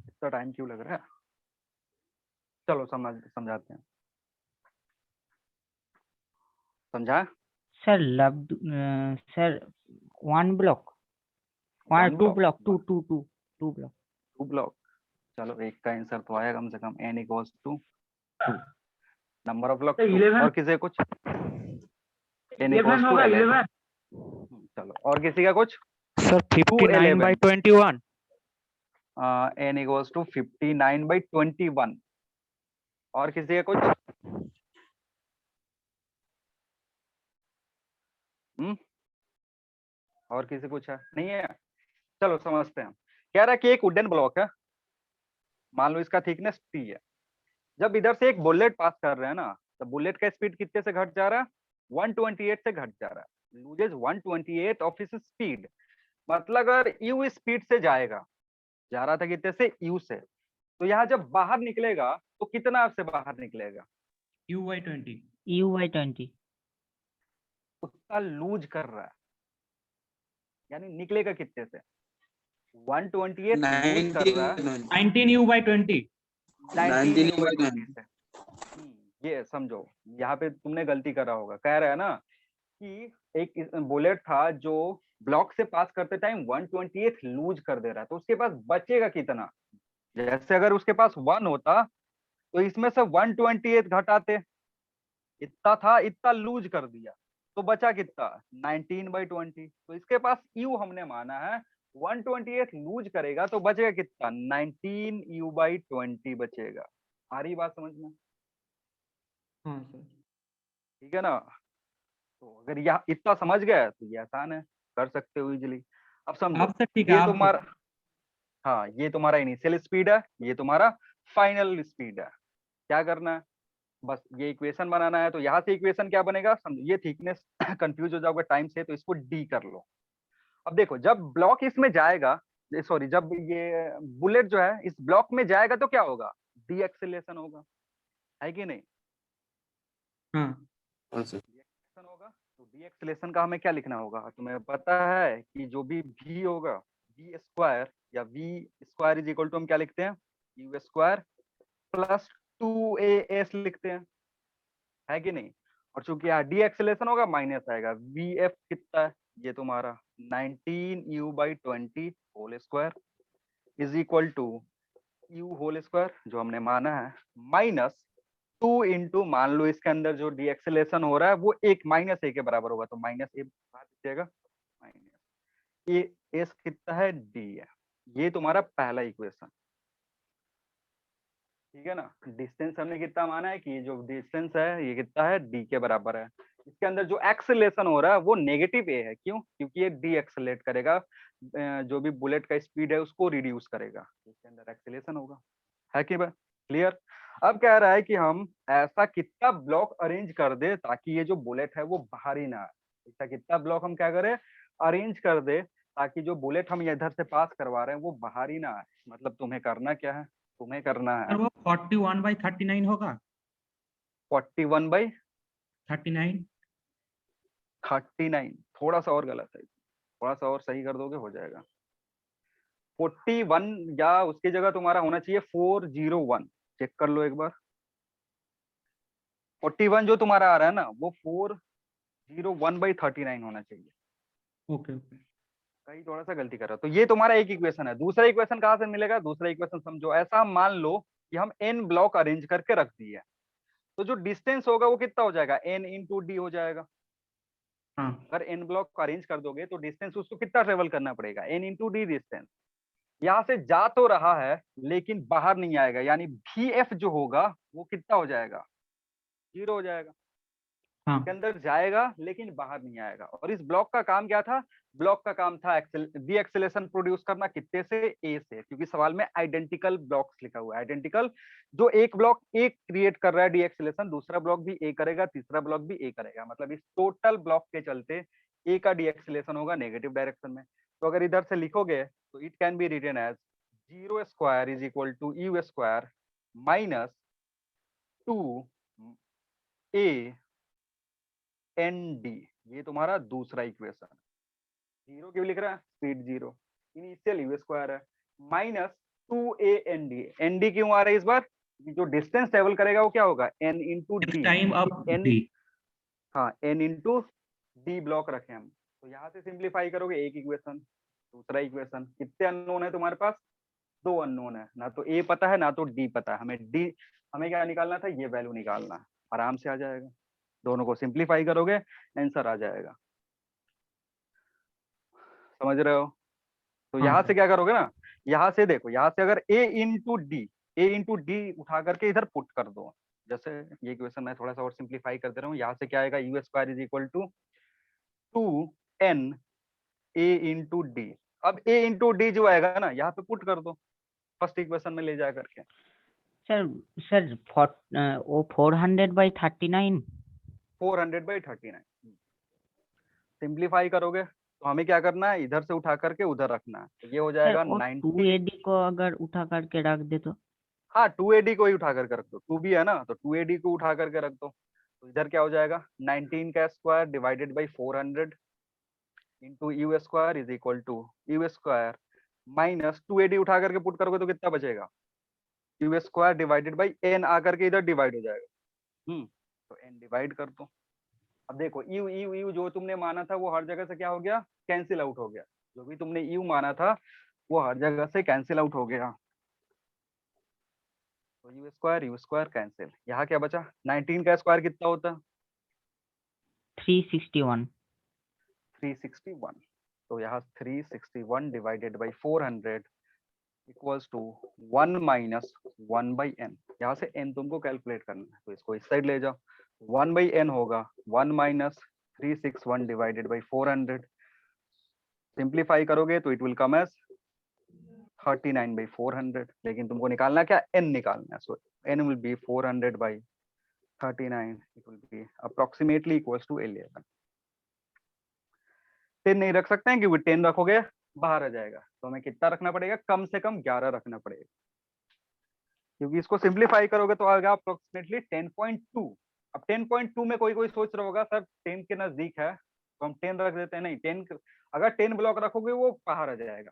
इतना टाइम क्यों लग रहा है? चलो समझाते हैं। समझा? Sir sir 1 block, 2 block, 2 block. 2 block. चलो एक का आंसर तो आया कम से कम। n equals to 2 number of block. और किसी कुछ? n equals to 11। चलो और किसी का कुछ? सर 59/21। n equals to 59/21। और किसी का कुछ? और किसी कुछ है? नहीं है? चलो समझते हैं। कह रहा है कि एक वुडन ब्लॉक है, मान लो इसका थिकनेस t है। जब इधर से एक बुलेट पास कर रहे हैं ना, तो बुलेट का स्पीड कितने से घट जा रहा है? 128 से घट जा रहा है। Loses 128 of its speed. मतलब अगर u स्पीड से जाएगा, जा रहा था कितने से? u से, तो यहाँ जब बाहर निकलेगा तो कितना से बाहर निकलेगा? U/20। U/20। उसका लूज कर रहा है, यानी निकलेगा कितने से? 128 लूज कर रहा है 19 U/20। 19 U/20 से। ये समझो, यहाँ पे तुमने गलती करा होगा। कह रहा है ना कि एक बुलेट था जो ब्लॉक से पास करते टाइम 128 लूज कर दे रहा है, तो उसके पास बचेगा कितना? जैसे अगर उसके पास 1 होता तो इसमें से 128 घटाते, इतना था, इतना लूज कर दिया, तो बचा कितना? 19/20। तो इसके पास u हमने माना है 128 लूज करेगा तो बचेगा कितना? 19 U/20 बचेगा। आ रही बात समझ में? हाँ सर। ठीक है ना? तो अगर यह इतना समझ गए तो ये आसान है, कर सकते हो इजीली। अब समझो, आप सर ठीक है, ये आप तुम्हारा, हाँ ये तुम्हारा इनिशियल स्पीड है, ये तुम्हारा फाइनल स्पीड है। क्या करना है? बस ये इक्वेशन बनाना है। तो यहाँ से इक्वेशन क्या बनेगा? समझो, ये थिकनेस कंफ्यूज हो जाओगे टाइम से, तो इसको डी कर लो। अब देखो, जब ब्लॉक इसमें जाएगा, सॉरी, जब ये बुलेट जो है इस ब्लॉक में जाएगा तो क्या होगा? डी एक्सेलेरेशन होगा, है कि नहीं? हाँ एक्सेलेरेशन होगा। तो डी एक्सेलेरेशन का हमें क्या लिखना होगा? तुम्हें पता है कि जो भी v होगा, v स्क्वायर या v square is equal to हम क्या लिखते हैं? u स्क्वायर प्लस 2as लिखते हैं, है कि नहीं? और चूंकि यहाँ डी एक्सेलेरेशन होगा, माइनस आएगा। vf कितना है? ये तुम्हारा 19 U/20 whole square is equal to u whole square जो हमने माना है, माइनस 2 इंटू मान लो इसके अंदर जो डीएक्सेलेशन हो रहा है वो एक माइनस ए के बराबर होगा, तो माइनस ए दीजिएगा, माइनस ए, एस कितना है, डी है। ये तुम्हारा पहला इक्वेशन, ठीक है ना। डिस्टेंस हमने कितना माना है कि ये जो डिस्टेंस है ये कितना है, डी के बराबर है। इसके अंदर जो एक्सेलेरेशन हो रहा है वो नेगेटिव ए है, क्यों, क्योंकि ये डी एक्सेलेरेट करेगा, जो भी बुलेट का स्पीड है उसको रिड्यूस करेगा, इसके अंदर एक्सेलेरेशन होगा, है कि भाई क्लियर। अब कह रहा है कि हम ऐसा कितना ब्लॉक अरेंज कर दे ताकि ये जो बुलेट है वो बाहर ही ना आए। ऐसा कितना ब्लॉक हम क्या करें, अरेंज कर दे ताकि जो बुलेट हम इधर से पास करवा रहे हैं वो बाहर ही ना आए। मतलब तुम्हें करना क्या है, तुम्हें करना है सर वो 41/39 होगा, 41/39, 39। थोड़ा सा और गलत है, थोड़ा सा और सही कर दोगे हो जाएगा। 41 या उसकी जगह तुम्हारा होना चाहिए 401, चेक कर लो एक बार। 41 जो तुम्हारा आ रहा है ना वो 401/39 होना चाहिए, ओके ओके। कहीं थोड़ा सा गलती कर रहा हो। तो ये तुम्हारा एक इक्वेशन है। दूसरा इक्वेशन कहाँ से मिलेगा, दूसरा इक्वेशन समझो ऐसा, मान लो कि हम n ब्लॉक अरेंज करके रख दिए, तो जो डिस्टेंस होगा वो कितना हो जाएगा, n इंटू डी हो जाएगा। हाँ अगर n ब्लॉक अरेंज कर दोगे तो डिस्टेंस उसको कितना ट्रेवल करना पड़ेगा, n इंटू डी डिस्टेंस। यहाँ से जा तो रहा है लेकिन बाहर नहीं आएगा, यानी vf जो होगा वो कितना हो जाएगा, 0 हो जाएगा। हाँ के अंदर जाएगा लेकिन बाहर नहीं आएगा। और इस ब्लॉक का काम क्या था, ब्लॉक का काम था डी एक्सेलेरेशन प्रोड्यूस करना, कितने से, ए से, क्योंकि सवाल में आइडेंटिकल ब्लॉक्स लिखा हुआ है। आइडेंटिकल जो एक ब्लॉक ए क्रिएट कर रहा है डी एक्सेलेरेशन, दूसरा ब्लॉक भी ए करेगा, तीसरा ब्लॉक भी ए करेगा। मतलब इस टोटल ब्लॉक के चलते ए का डी एक्सेलेरेशन होगा नेगेटिव डायरेक्शन में। तो अगर इधर से लिखोगे तो it can be written as 0 square is equal to u square minus 2a n d. ये तुम्हारा दूसरा इक्वेशन, जीरो क्यों लिख रहा है, speed zero, initial u square है, माइनस 2a एन डी क्यों आ रहा है इस बार, जो डिस्टेंस ट्रेवल करेगा वो क्या होगा, n into D, time up n, D. हाँ n इंटू डी ब्लॉक रखे हम। तो यहाँ से सिंप्लीफाई करोगे एक इक्वेशन, दूसरा इक्वेशन, कितने अननोन है तुम्हारे पास, 2 अननोन है, ना तो a पता है ना तो d पता है। हमें क्या निकालना था, ये वैल्यू निकालना है, आराम से आ जाएगा। दोनों को सिंप्लीफाई करोगे आंसर आ जाएगा, समझ रहे हो। तो यहाँ से क्या करोगे ना, यहाँ से देखो, यहाँ से अगर a इंटू डी उठा करके इधर पुट कर दो, जैसे ये इक्वेशन मैं थोड़ा सा और सिंप्लीफाई कर दे रहा हूँ। यहाँ से क्या आएगा, u square is equal to 2n a into d. अब a इंटू डी जो आएगा ना यहाँ पे पुट कर दो फर्स्ट इक्वेशन में ले जा करके। सर वो 400/39। 400/39 सिंप्लीफाई करोगे तो हमें क्या करना है, इधर से उठा करके उधर रखना है, तो ये हो सर जाएगा और 90। 2AD को अगर उठा करके रख दे तो, हाँ 2AD को ही उठा करके रख दो, 2 भी है ना तो 2AD को उठा करके रख दो। तो इधर क्या हो जाएगा, 19 का square divided by 400 into u square is equal to u square minus 2AD उठा करके पुट करोगे तो कितना बचेगा, u square divided by n आकर के इधर डिवाइड हो जाएगा। तो n डिवाइड कर दो। अब देखो यू यू यू जो तुमने माना था वो हर जगह से क्या हो गया, कैंसिल आउट हो गया। जो भी तुमने यू माना था वो हर जगह से कैंसिल आउट हो गया। तो यू स्क्वायर कैंसिल, यहाँ क्या बचा, 19 का स्क्वायर कितना होता है, 361। 361। तो यहाँ 361 divided by 400 equals to 1 minus 1/n। यहाँ से n तुमको कैलकुलेट करना है तो इसको इस साइड ले जाओ, 1/n होगा 1 माइनस 361 डिवाइडेड बाई 400। सिंप्लीफाई करोगे तो इट विल कम एज 39/400। लेकिन तुमको निकालना क्या, n निकालना है। So n will be 400/39, it will be approximately equals to 11। 10 नहीं रख सकते हैं क्योंकि 10 रखोगे बाहर आ जाएगा, तो हमें कितना रखना पड़ेगा, कम से कम 11 रखना पड़ेगा, क्योंकि इसको सिंप्लीफाई करोगे तो आएगा अप्रोक्सीमेटली 10.2। अब 10.2 में कोई कोई सोच रहा होगा सर 10 के नजदीक है तो हम 10 रख देते हैं। नहीं, 10 अगर 10 ब्लॉक रखोगे वो बाहर आ जाएगा,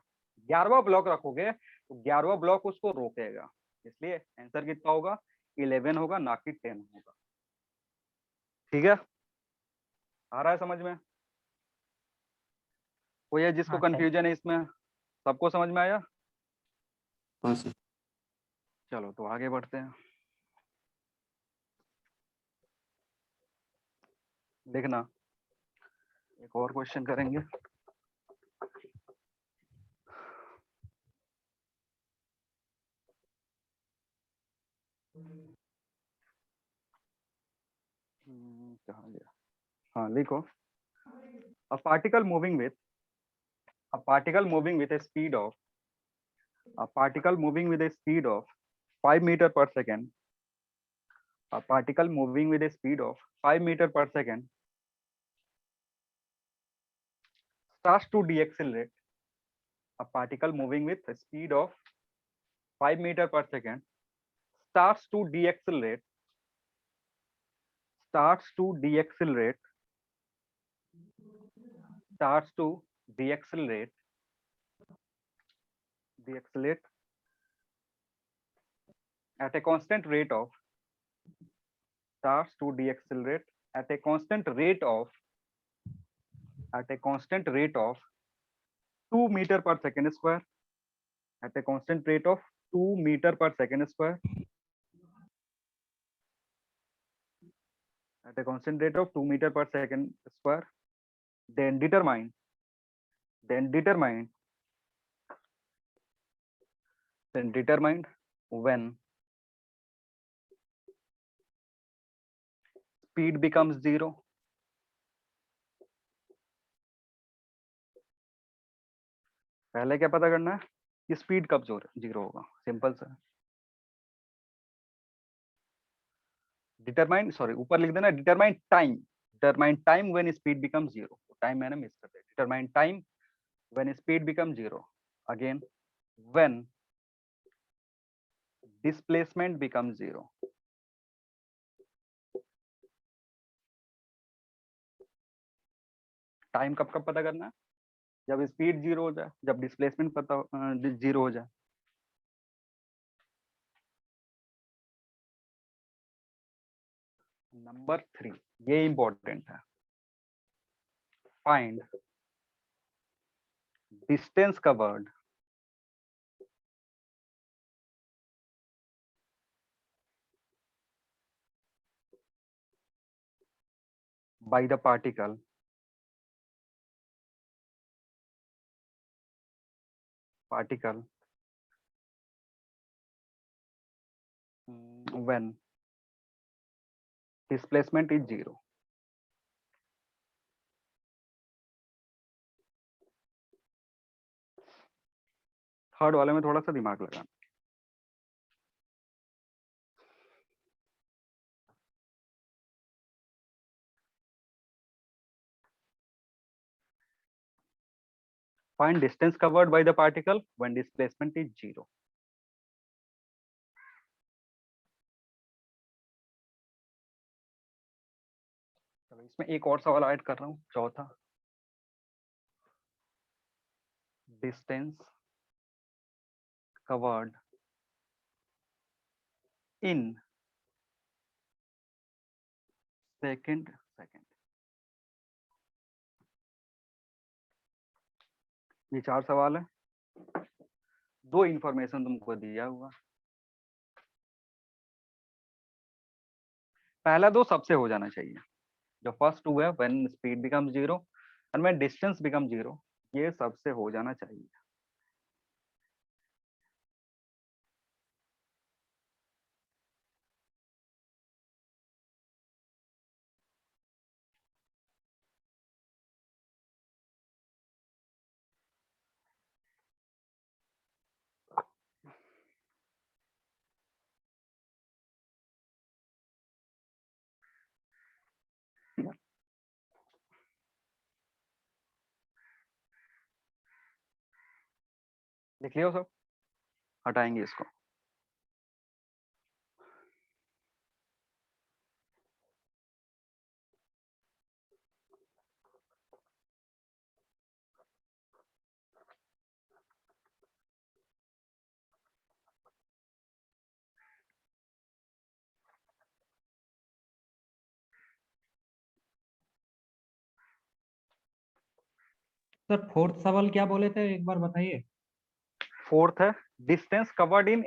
11वां ब्लॉक रखोगे तो 11वां ब्लॉक उसको रोकेगा, इसलिए आंसर कितना होगा, 11 होगा ना कि 10 होगा। ठीक है, आ रहा है समझ में, कोई है जिसको हाँ सर। कंफ्यूजन है इसमें, सबको समझ में आया। हाँ सर। चलो तो आगे बढ़ते हैं। लिखना। एक और क्वेश्चन करेंगे। कहाँ गया? हाँ लिखो। A particle moving with a particle moving with a speed of 5 meter per second. A particle moving with a speed of 5 meter per second starts to decelerate. A particle moving with a speed of 5 meter per second starts to decelerate. Starts to decelerate. Starts to decelerate. Decelerate at a constant rate of. Starts to decelerate at a constant rate of. At a constant rate of 2 meter per second square. At a constant rate of 2 meter per second square. At a constant rate of 2 meter per second square. Then determine when speed becomes 0. पहले क्या पता करना है कि speed कब 0 होगा। Simple सा determine, sorry ऊपर लिख देना determine time when speed become 0। Time मैंने मिस कर दिया। Determine time when speed become 0। Again when displacement become 0। Time कब कब पता करना है? जब स्पीड 0 हो जाए, जब डिस्प्लेसमेंट पता 0 हो जाए। नंबर 3 ये इंपॉर्टेंट है। Find distance covered by the particle when displacement is 0। Third वाले में थोड़ा सा दिमाग लगाना। Find distance covered by the particle when displacement is 0। चलो इसमें एक और सवाल ऐड कर रहा हूँ, चौथा। Distance covered in second. ये 4 सवाल है। 2 इंफॉर्मेशन तुमको दिया हुआ। पहला 2 सबसे हो जाना चाहिए। जो फर्स्ट 2 है when speed become 0 and when distance become 0, ये सबसे हो जाना चाहिए। लिख लियो सब, हटाएंगे इसको। सर फोर्थ सवाल क्या बोले थे, एक बार बताइए। फोर्थ है distance covered in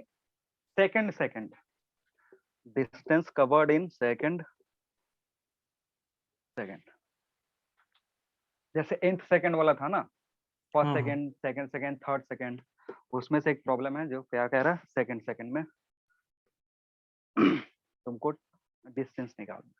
second. Distance covered in second second, जैसे nth सेकंड वाला था ना, फर्स्ट हाँ, हाँ। Second, second second, third second, उसमें से एक प्रॉब्लम है जो क्या कह रहा है, सेकंड सेकंड में तुमको डिस्टेंस निकालना।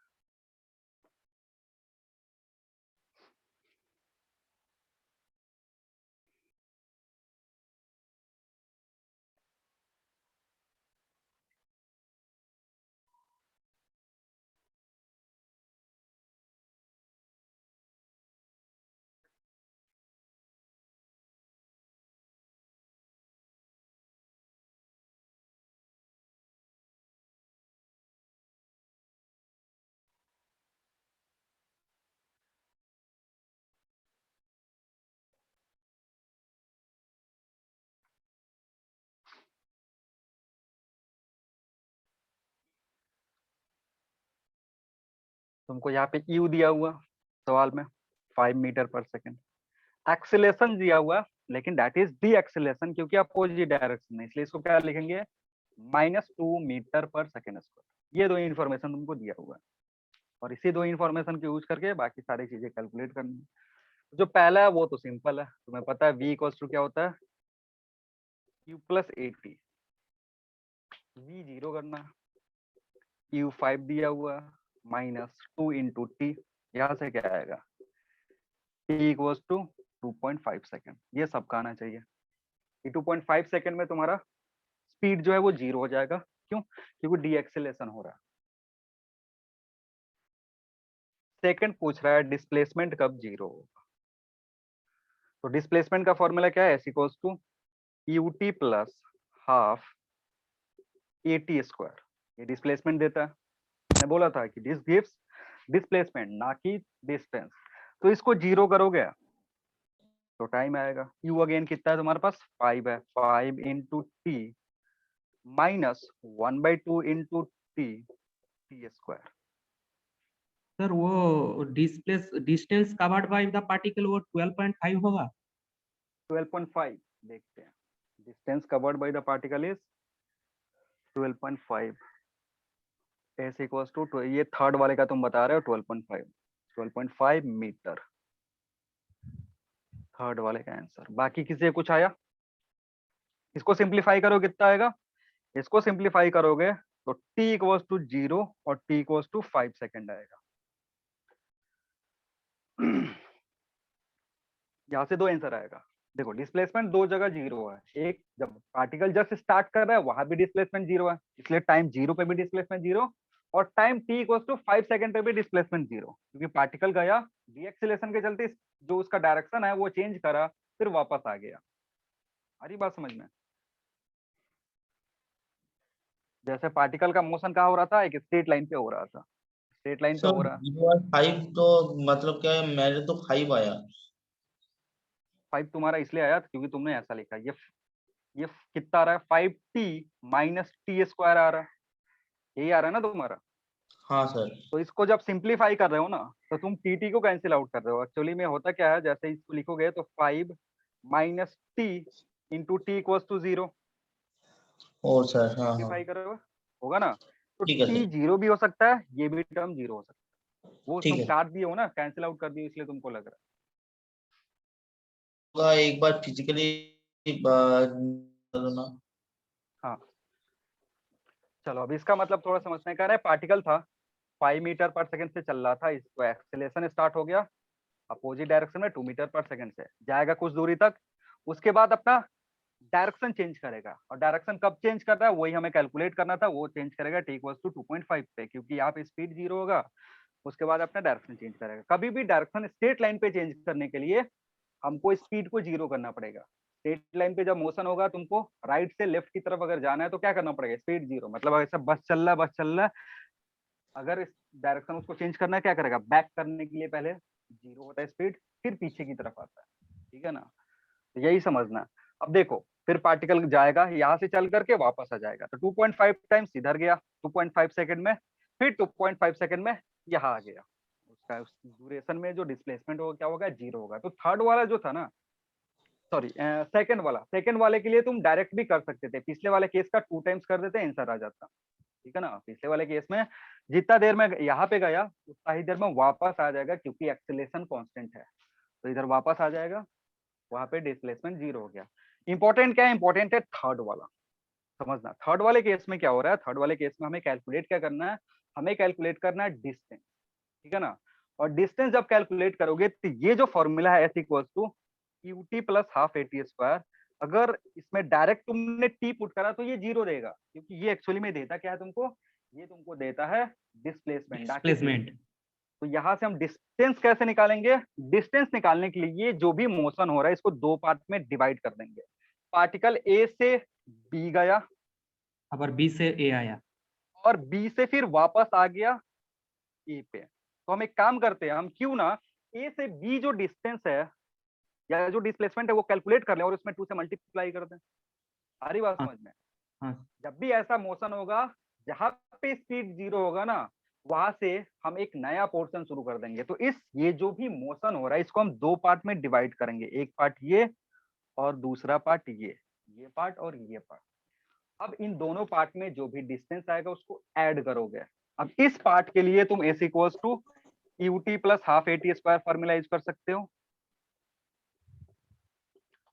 तुमको यहाँ पे यू दिया हुआ सवाल में 5 मीटर पर सेकंड, एक्सेलेरेशन दिया हुआ लेकिन दैट इज डी एक्सेलेरेशन क्योंकि अपोजिट डायरेक्शन है, इसलिए इसको क्या लिखेंगे, -2 मीटर पर सेकंड स्क्वायर। ये दो इन्फॉर्मेशन तुमको दिया हुआ है और इसी दो इन्फॉर्मेशन को यूज करके बाकी सारी चीजें कैलकुलेट करनी है। जो पहला है वो तो सिंपल है, तुम्हें पता है v इक्वल्स टू क्या होता है, q प्लस 80, v 0 करना, q 5 दिया हुआ -2 इंटू टी, यहाँ से क्या आएगा, t इक्वल्स टू 2.5 सेकेंड, ये सबका आना चाहिए। ये 2.5 सेकेंड में तुम्हारा स्पीड जो है वो 0 हो जाएगा, क्यों, क्योंकि डी एक्सेलेरेशन हो रहा है। सेकंड पूछ रहा है डिस्प्लेसमेंट कब 0 होगा, तो डिस्प्लेसमेंट का फॉर्मूला क्या है, s equals to ut plus half at square, ये डिस्प्लेसमेंट देता है। मैंने बोला था कि दिस गिव्स डिस्प्लेसमेंट ना कि डिस्टेंस, तो इसको 0 करोगे तो टाइम आएगा, u अगेन कितना है तुम्हारे पास, 5 है, 5 into T -1/2 into T square. Sir वो distance covered by the particle वो 12.5 होगा। 12.5 देखते हैं, distance covered by the particle is 12.5, s equals to, ये थर्ड वाले का तुम बता रहे हो 12.5 मीटर, थर्ड वाले का आंसर। बाकी किसी कुछ आया, इसको सिंप्लीफाई करो कितना आएगा, इसको सिंप्लीफाई करोगे तो t इक्वल्स टू 0 और t इक्वल्स टू 5 सेकेंड आएगा। यहाँ से दो आंसर आएगा। देखो डिस्प्लेसमेंट दो जगह 0 है, एक जब पार्टिकल जस्ट स्टार्ट कर रहा है वहां भी डिस्प्लेसमेंट 0 है, इसलिए टाइम 0 पे भी डिस्प्लेसमेंट 0, और time t equals to 5 second पे भी डिस्प्लेसमेंट 0, क्योंकि पार्टिकल गया डी एक्सेलेरेशन के चलते जो उसका डायरेक्शन है वो चेंज करा फिर वापस आ गया। आ रही बात समझ में, जैसे पार्टिकल का मोशन कहाँ हो रहा था, एक स्ट्रेट लाइन पे हो रहा था, स्ट्रेट लाइन पे सर हो रहा है। 0 और 5 तो मतलब क्या है, मेरे तो 5 आया। 5 तुम्हारा इसलिए आया क्योंकि तुमने ऐसा लिखा, ये कितना आ रहा है, 5t माइनस टी स्क्वायर आ रहा है, यही आ रहा है ना तुम्हारा। हाँ सर। तो इसको जब सिंप्लीफाई कर रहे हो ना तो तुम टी को कैंसिल आउट कर रहे हो, एक्चुअली में होता क्या है, जैसे इसको लिखोगे तो 5 minus t into t equals to 0, oh sir, हाँ हाँ, सिंप्लीफाई करोगे होगा ना, तो ठीक है टी सर, 0 भी हो सकता है, ये भी टर्म 0 हो सकता है, वो ठीक तुम है। काट दिए हो ना, कैंसिल आउट कर दिए इसलिए तुमको लग रहा है। एक बार फिजिकली ना। हाँ चलो, अब इसका मतलब थोड़ा समझने का है, पार्टिकल था 5 मीटर पर सेकंड से चल रहा था, इसको एक्सेलेरेशन स्टार्ट हो गया अपोजिट डायरेक्शन में 2 मीटर पर सेकंड से जाएगा कुछ दूरी तक, उसके बाद अपना डायरेक्शन चेंज करेगा, और डायरेक्शन कब चेंज कर रहा है वही हमें कैलकुलेट करना था, वो चेंज करेगा t इक्वल्स टू 2.5 पे, क्योंकि यहाँ पे स्पीड 0 होगा, उसके बाद अपना डायरेक्शन चेंज करेगा। कभी भी डायरेक्शन स्ट्रेट लाइन पे चेंज करने के लिए हमको स्पीड को 0 करना पड़ेगा। स्ट्रेट लाइन पे जब मोशन होगा तुमको राइट से लेफ्ट की तरफ अगर जाना है तो क्या करना पड़ेगा, स्पीड 0, मतलब ऐसा बस चल रहा है, बस चल रहा है, अगर इस डायरेक्शन उसको चेंज करना है क्या करेगा, बैक करने के लिए पहले 0 होता है स्पीड, फिर पीछे की तरफ आता है, ठीक है ना, तो यही समझना। अब देखो फिर पार्टिकल जाएगा यहाँ से चल करके वापस आ जाएगा, तो 2.5 टाइम्स इधर गया 2.5 सेकंड में, फिर 2.5 सेकंड में यहाँ आ गया, उसका उस ड्यूरेशन में जो डिस्प्लेसमेंट होगा क्या होगा, 0 होगा। तो थर्ड वाला जो था ना, सॉरी सेकंड वाले के लिए तुम डायरेक्ट भी कर सकते थे, पिछले वाले केस का 2 टाइम्स कर देते आंसर आ जाता, ठीक है ना। पिछले वाले केस में जितना देर में यहाँ पे गया उतना ही देर में वापस आ जाएगा, क्योंकि एक्सेलरेशन कांस्टेंट है, तो इधर वापस आ जाएगा, वहां पे डिस्प्लेसमेंट 0 हो गया। इंपॉर्टेंट क्या है, इंपॉर्टेंट है थर्ड वाला, समझना। थर्ड वाले केस में क्या हो रहा है, थर्ड वाले केस में हमें कैलकुलेट क्या करना है, हमें कैलकुलेट करना है डिस्टेंस, ठीक है ना। और डिस्टेंस जब कैलकुलेट करोगे तो ये जो फॉर्मूला है s equals to ut plus half at square, अगर इसमें डायरेक्ट तुमने टी पुट करा तो ये 0 देगा, क्योंकि ये एक्चुअली में देता क्या है तुमको, ये तुमको देता है डिस्प्लेसमेंट। डिस्प्लेसमेंट। तो यहाँ से हम डिस्टेंस कैसे निकालेंगे, डिस्टेंस निकालने के लिए जो भी मोशन हो रहा है इसको दो पार्ट में डिवाइड कर देंगे। पार्टिकल ए से बी गया और बी से ए आया, और बी से फिर वापस आ गया ए पे। तो हम एक काम करते हैं, हम क्यों ना ए से बी जो डिस्टेंस है या जो डिस्प्लेसमेंट है वो कैलकुलेट कर लें और उसमें 2 से मल्टीप्लाई कर दें। आ रही बात हाँ, समझ में। हाँ। जब भी ऐसा मोशन होगा जहां पे स्पीड 0 होगा ना, वहां से हम एक नया पोर्शन शुरू कर देंगे। तो ये जो भी मोशन हो रहा है इसको हम दो पार्ट में डिवाइड करेंगे, एक पार्ट ये और दूसरा पार्ट ये पार्ट और ये पार्ट। अब इन दोनों पार्ट में जो भी डिस्टेंस आएगा उसको ऐड करोगे। अब इस पार्ट के लिए तुम s equals to ut plus half at square formula use कर सकते हो,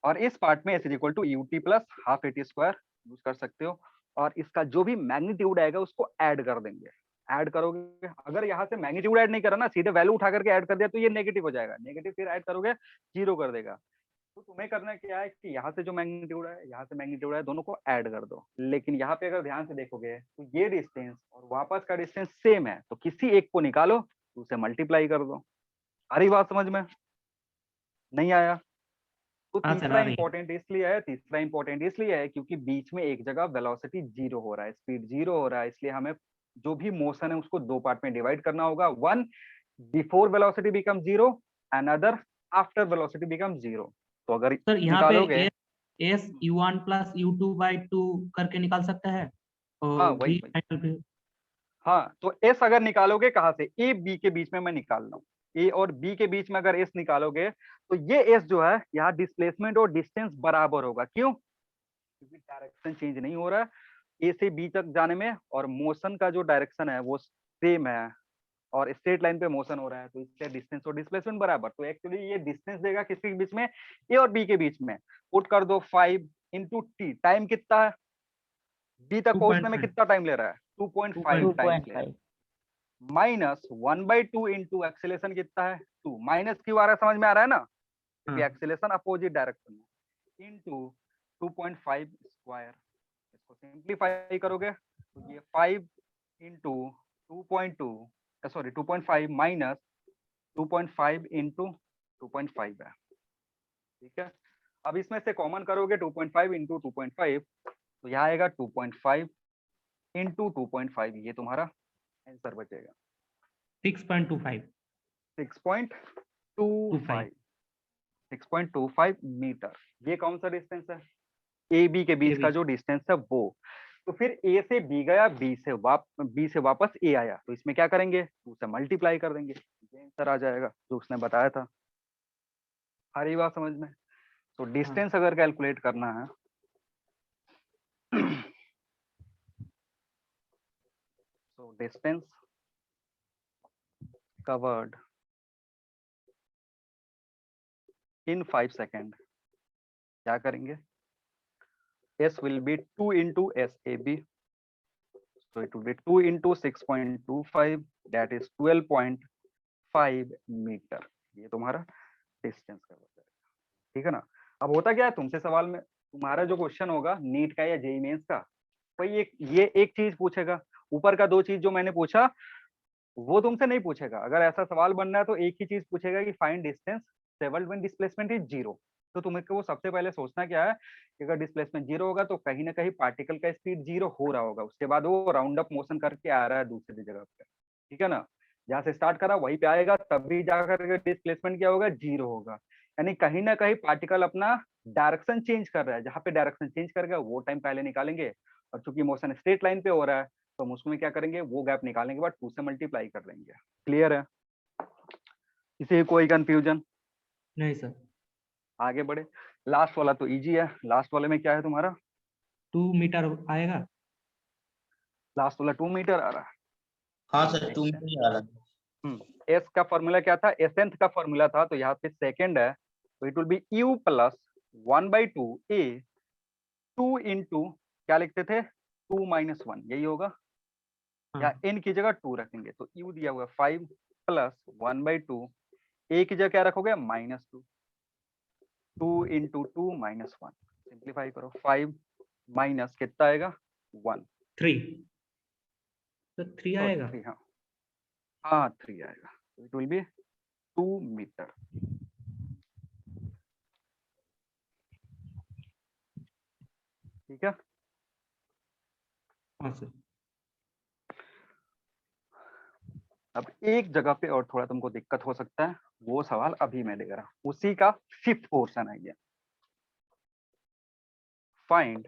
और इस पार्ट में s is equal to ut plus half at square use कर सकते हो, और इसका जो भी मैग्नीट्यूड आएगा उसको ऐड कर देंगे। ऐड करोगे, अगर यहाँ से मैग्नीट्यूड ऐड नहीं करा ना, सीधे वैल्यू उठा करके ऐड कर दिया तो ये नेगेटिव हो जाएगा, नेगेटिव फिर ऐड करोगे 0 कर देगा। तो तुम्हें करना क्या है कि यहाँ से जो मैग्नीट्यूड है, यहाँ से मैग्नीट्यूड है, दोनों को ऐड कर दो। लेकिन यहाँ पे अगर ध्यान से देखोगे तो ये डिस्टेंस और वापस का डिस्टेंस सेम है, तो किसी एक को निकालो तो उसे मल्टीप्लाई कर दो। आ रही बात समझ में, नहीं आया? तो हाँ सर, तीसरा आ रही है। इंपॉर्टेंट इसलिए है क्योंकि बीच में एक जगह वेलोसिटी 0 हो रहा है, स्पीड 0 हो रहा है, इसलिए हमें जो भी मोशन है उसको दो पार्ट में डिवाइड करना होगा। One before velocity become 0, another after velocity become 0। तो अगर सर यहाँ निकालोगे, पे एस u1 प्लस u2/2 करके निकाल सकता है, हाँ और वही v वही, फाइनल पे। हाँ तो एस अगर निकालोगे कहाँ से, ए बी के बीच में मैं निकाल रहा हूँ, ए और बी के बीच में अगर एस निकालोगे तो ये एस जो है यहाँ डिस्प्लेसमेंट और डिस्टेंस बराबर होगा। क्यों? क्योंकि डायरेक्शन चेंज नहीं हो रहा है ए से बी तक जाने में, और मोशन का जो डायरेक्शन है वो सेम है, और स्ट्रेट लाइन पे मोशन हो रहा है, तो इसलिए डिस्टेंस और डिस्प्लेसमेंट बराबर। तो एक्चुअली ये डिस्टेंस देगा किसके बीच में, ए और बी के बीच में। पुट कर दो 5 इंटू टी, टाइम कितना है, बी तक पहुंचने में 2.5 कितना टाइम ले रहा है, 2.5 टाइम ले रहा है, 2.5 माइनस 1/2 इंटू एक्सेलेरेशन कितना है 2। माइनस क्यों आ रहा है, समझ में आ रहा है ना, क्योंकि हाँ। एक्सेलेरेशन अपोजिट डायरेक्शन में, इंटू 2.5 स्क्वायर। इसको सिंप्लीफाई करोगे तो ये 5 इंटू 2.2 सॉरी 2.5 माइनस 2.5 इंटू 2.5 है, ठीक है। अब इसमें से कॉमन करोगे 2.5 इंटू 2.5, तो यहाँ आएगा 2.5 इंटू 2.5, ये तुम्हारा आंसर बचेगा 6.25 6.25 6.25 मीटर। ये कौन सा डिस्टेंस है, ए बी के बीच का जो डिस्टेंस है वो। तो फिर ए से बी गया, बी से वापस ए आया, तो इसमें क्या करेंगे, 2 से मल्टीप्लाई कर देंगे, ये आंसर आ जाएगा जो उसने बताया था। आ रही बात समझ में। तो डिस्टेंस अगर कैलकुलेट करना है तो डिस्टेंस कवर्ड इन 5 सेकेंड, क्या करेंगे, S will be 2 into SAB, so it will be 2 into 6.25, that is 12.5 metre. ये तुम्हारा डिस्टेंस का बचा है, ठीक है ना। अब होता क्या है, तुमसे सवाल में तुम्हारा जो क्वेश्चन होगा नीट का या जेईई मेंस का, भाई ये एक चीज पूछेगा, ऊपर का दो चीज जो मैंने पूछा वो तुमसे नहीं पूछेगा। अगर ऐसा सवाल बनना है तो एक ही चीज पूछेगा कि find distance travelled when displacement is 0। तो तुम्हें को सबसे पहले सोचना क्या है कि अगर डिस्प्लेसमेंट 0 होगा तो कहीं ना कहीं पार्टिकल का स्पीड 0 हो रहा होगा, उसके बाद वो राउंड अप मोशन करके आ रहा है दूसरी जगह पे, ठीक है ना। जहाँ से स्टार्ट करा वहीं पे आएगा, तभी जाकर डिस्प्लेसमेंट क्या होगा, 0 होगा। यानी कहीं ना कहीं पार्टिकल अपना डायरेक्शन चेंज कर रहा है, जहाँ पे डायरेक्शन चेंज करेगा वो टाइम पहले निकालेंगे, और चूंकि मोशन स्ट्रेट लाइन पे हो रहा है तो हम उसमें क्या करेंगे, वो गैप निकालने के बाद 2 से मल्टीप्लाई कर देंगे। क्लियर है, इसे कोई कंफ्यूजन? नहीं सर। आगे बढ़े, लास्ट वाला तो इजी है। लास्ट वाले में क्या है तुम्हारा, 2 मीटर आएगा। लास्ट वाला 2 मीटर आ रहा है। हाँ सर 2 मीटर ही आ रहा है। एस का फॉर्मूला क्या था, एसेंथ का फॉर्मूला था, तो यहाँ पे सेकंड है, तो it will B you plus 1/2 A 2 into क्या लिखते थे 2 माइनस 1, यही होगा, या एन की जगह 2 रखेंगे, तो यू दिया हुआ 5 प्लस 1/2 ए की जगह क्या रखोगे -2, 2 इंटू 2 माइनस 1, सिंप्लीफाई करो, 5 माइनस कितना आएगा 1, 3 तो 3 आएगा। 3, हाँ 3 आएगा, इट विल बी 2 मीटर। ठीक है, हाँ सर। अब एक जगह पे और थोड़ा तुमको दिक्कत हो सकता है, वो सवाल अभी मैं दे रहा हूं, उसी का 5th पोर्शन है ये। Find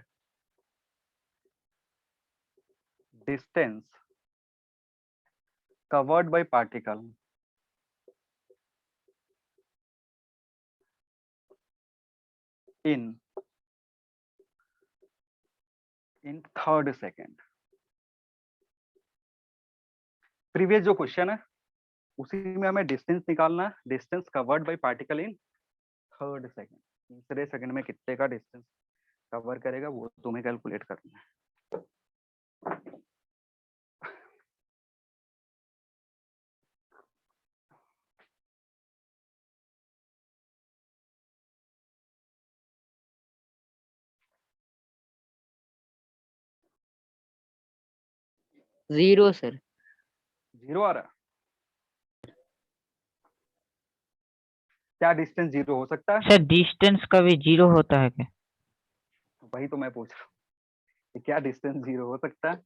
distance covered bye particle in 3rd second. Previous जो क्वेश्चन है उसी में हमें डिस्टेंस निकालना है, distance covered bye particle in 3rd second, तीसरे सेकंड में कितने का डिस्टेंस कवर करेगा वो तुम्हें कैलकुलेट करना है। Zero sir. 0 आ रहा है, क्या डिस्टेंस 0 हो सकता है? सर डिस्टेंस कभी 0 होता है क्या? वही तो मैं पूछ रहा हूँ कि क्या डिस्टेंस 0 हो सकता है?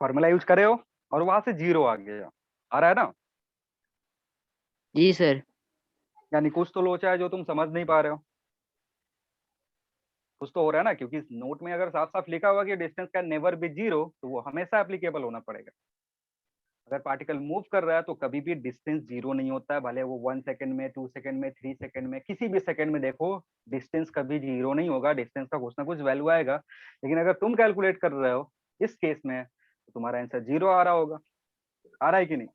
फॉर्मूला यूज करे हो और वहां से 0 आ गया, आ रहा है ना? जी सर। यानी कुछ तो लोचा है जो तुम समझ नहीं पा रहे हो, कुछ तो हो रहा है ना, क्योंकि नोट में अगर साफ साफ लिखा हुआ कि डिस्टेंस कैन नेवर बी 0, तो वो हमेशा एप्लीकेबल होना पड़ेगा। अगर पार्टिकल मूव कर रहा है तो कभी भी डिस्टेंस 0 नहीं होता है, भले वो 1 सेकंड में, 2 सेकंड में, 3 सेकंड में, किसी भी सेकंड में देखो डिस्टेंस कभी 0 नहीं होगा, डिस्टेंस का कुछ ना कुछ वैल्यू आएगा। लेकिन अगर तुम कैलकुलेट कर रहे हो इस केस में तो तुम्हारा आंसर 0 आ रहा होगा, आ रहा है कि नहीं?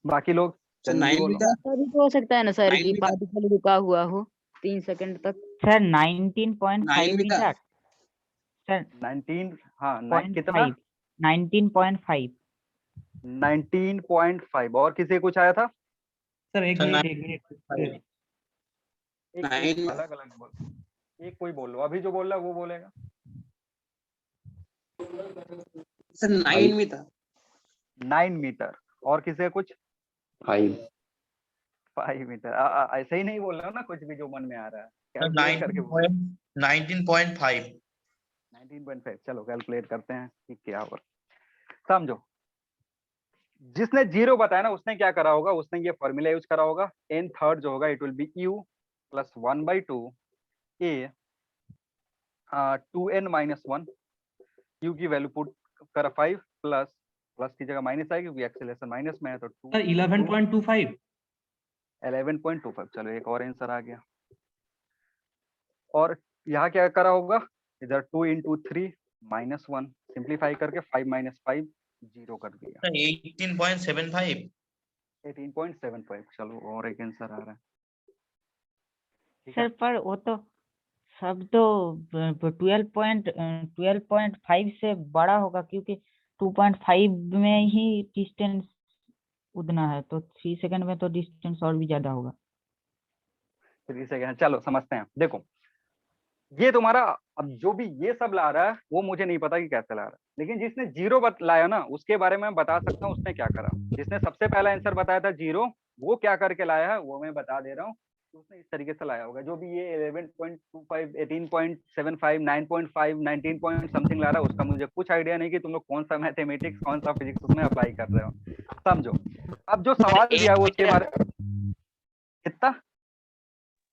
बाकी लोग सर जल्दी 9 बोलो। मीटर ऐसा भी तो हो सकता है ना सर 9 कि मीटर पार्टिकल रुका हुआ हो 3 सेकंड तक। Sir 19.5 9 metre metre. सर 19, हाँ कितना 0.5 19.5। 19.5। और किसी कुछ आया था? सर एक सर मिनट 9.5 एक Nine- अलग अलग बोल, एक कोई बोल लो, अभी जो बोल रहा है वो बोलेगा। Sir 9 metre 9 metre. और किसी कुछ? 5 5 मीटर। ऐसे ही नहीं बोल रहा हूँ ना, कुछ भी जो मन में आ रहा है सर कैलकुलेट करके बोलो। 19.5 19.5, चलो कैलकुलेट करते हैं कि क्या होगा। समझो, जिसने 0 बताया ना उसने क्या करा होगा, उसने ये फॉर्मूला यूज करा होगा, n थर्ड जो होगा it will be u plus 1/2 a 2n minus 1, u की वैल्यू पुट करा 5 प्लस प्लस की जगह माइनस आएगी क्योंकि एक्सेलरेशन माइनस में है, तो 2 सर 11.25 11.25। चलो एक और आंसर आ गया। और यहाँ क्या करा होगा, इधर 2 इंटू 3 माइनस 1, सिंप्लीफाई करके 5 माइनस 5 0 कर दिया, सर 18.75 18.75। चलो और एक आंसर आ रहा है। ठीक सर है, पर वो तो सब तो 12.5 से बड़ा होगा क्योंकि 2.5 में ही डिस्टेंस उतना है, तो 3 सेकंड में तो डिस्टेंस और भी ज्यादा होगा। 3 सेकंड। चलो समझते हैं, देखो ये तुम्हारा अब जो भी ये सब ला रहा है वो मुझे नहीं पता कि कैसे ला रहा है, लेकिन जिसने 0 लाया ना उसके बारे में मैं बता सकता हूँ उसने क्या करा। जिसने सबसे पहला आंसर बताया था 0, वो क्या करके लाया है वो मैं बता दे रहा हूँ। उसने इस तरीके से लाया होगा, जो भी ये 11.25 18.75 9.5 19 पॉइंट समथिंग ला रहा है, उसका मुझे कुछ आइडिया नहीं कि तुम लोग कौन सा मैथमेटिक्स कौन सा फिजिक्स उसमें अप्लाई कर रहे हो। समझो, अब जो सवाल दिया है वो उसके बारे कितना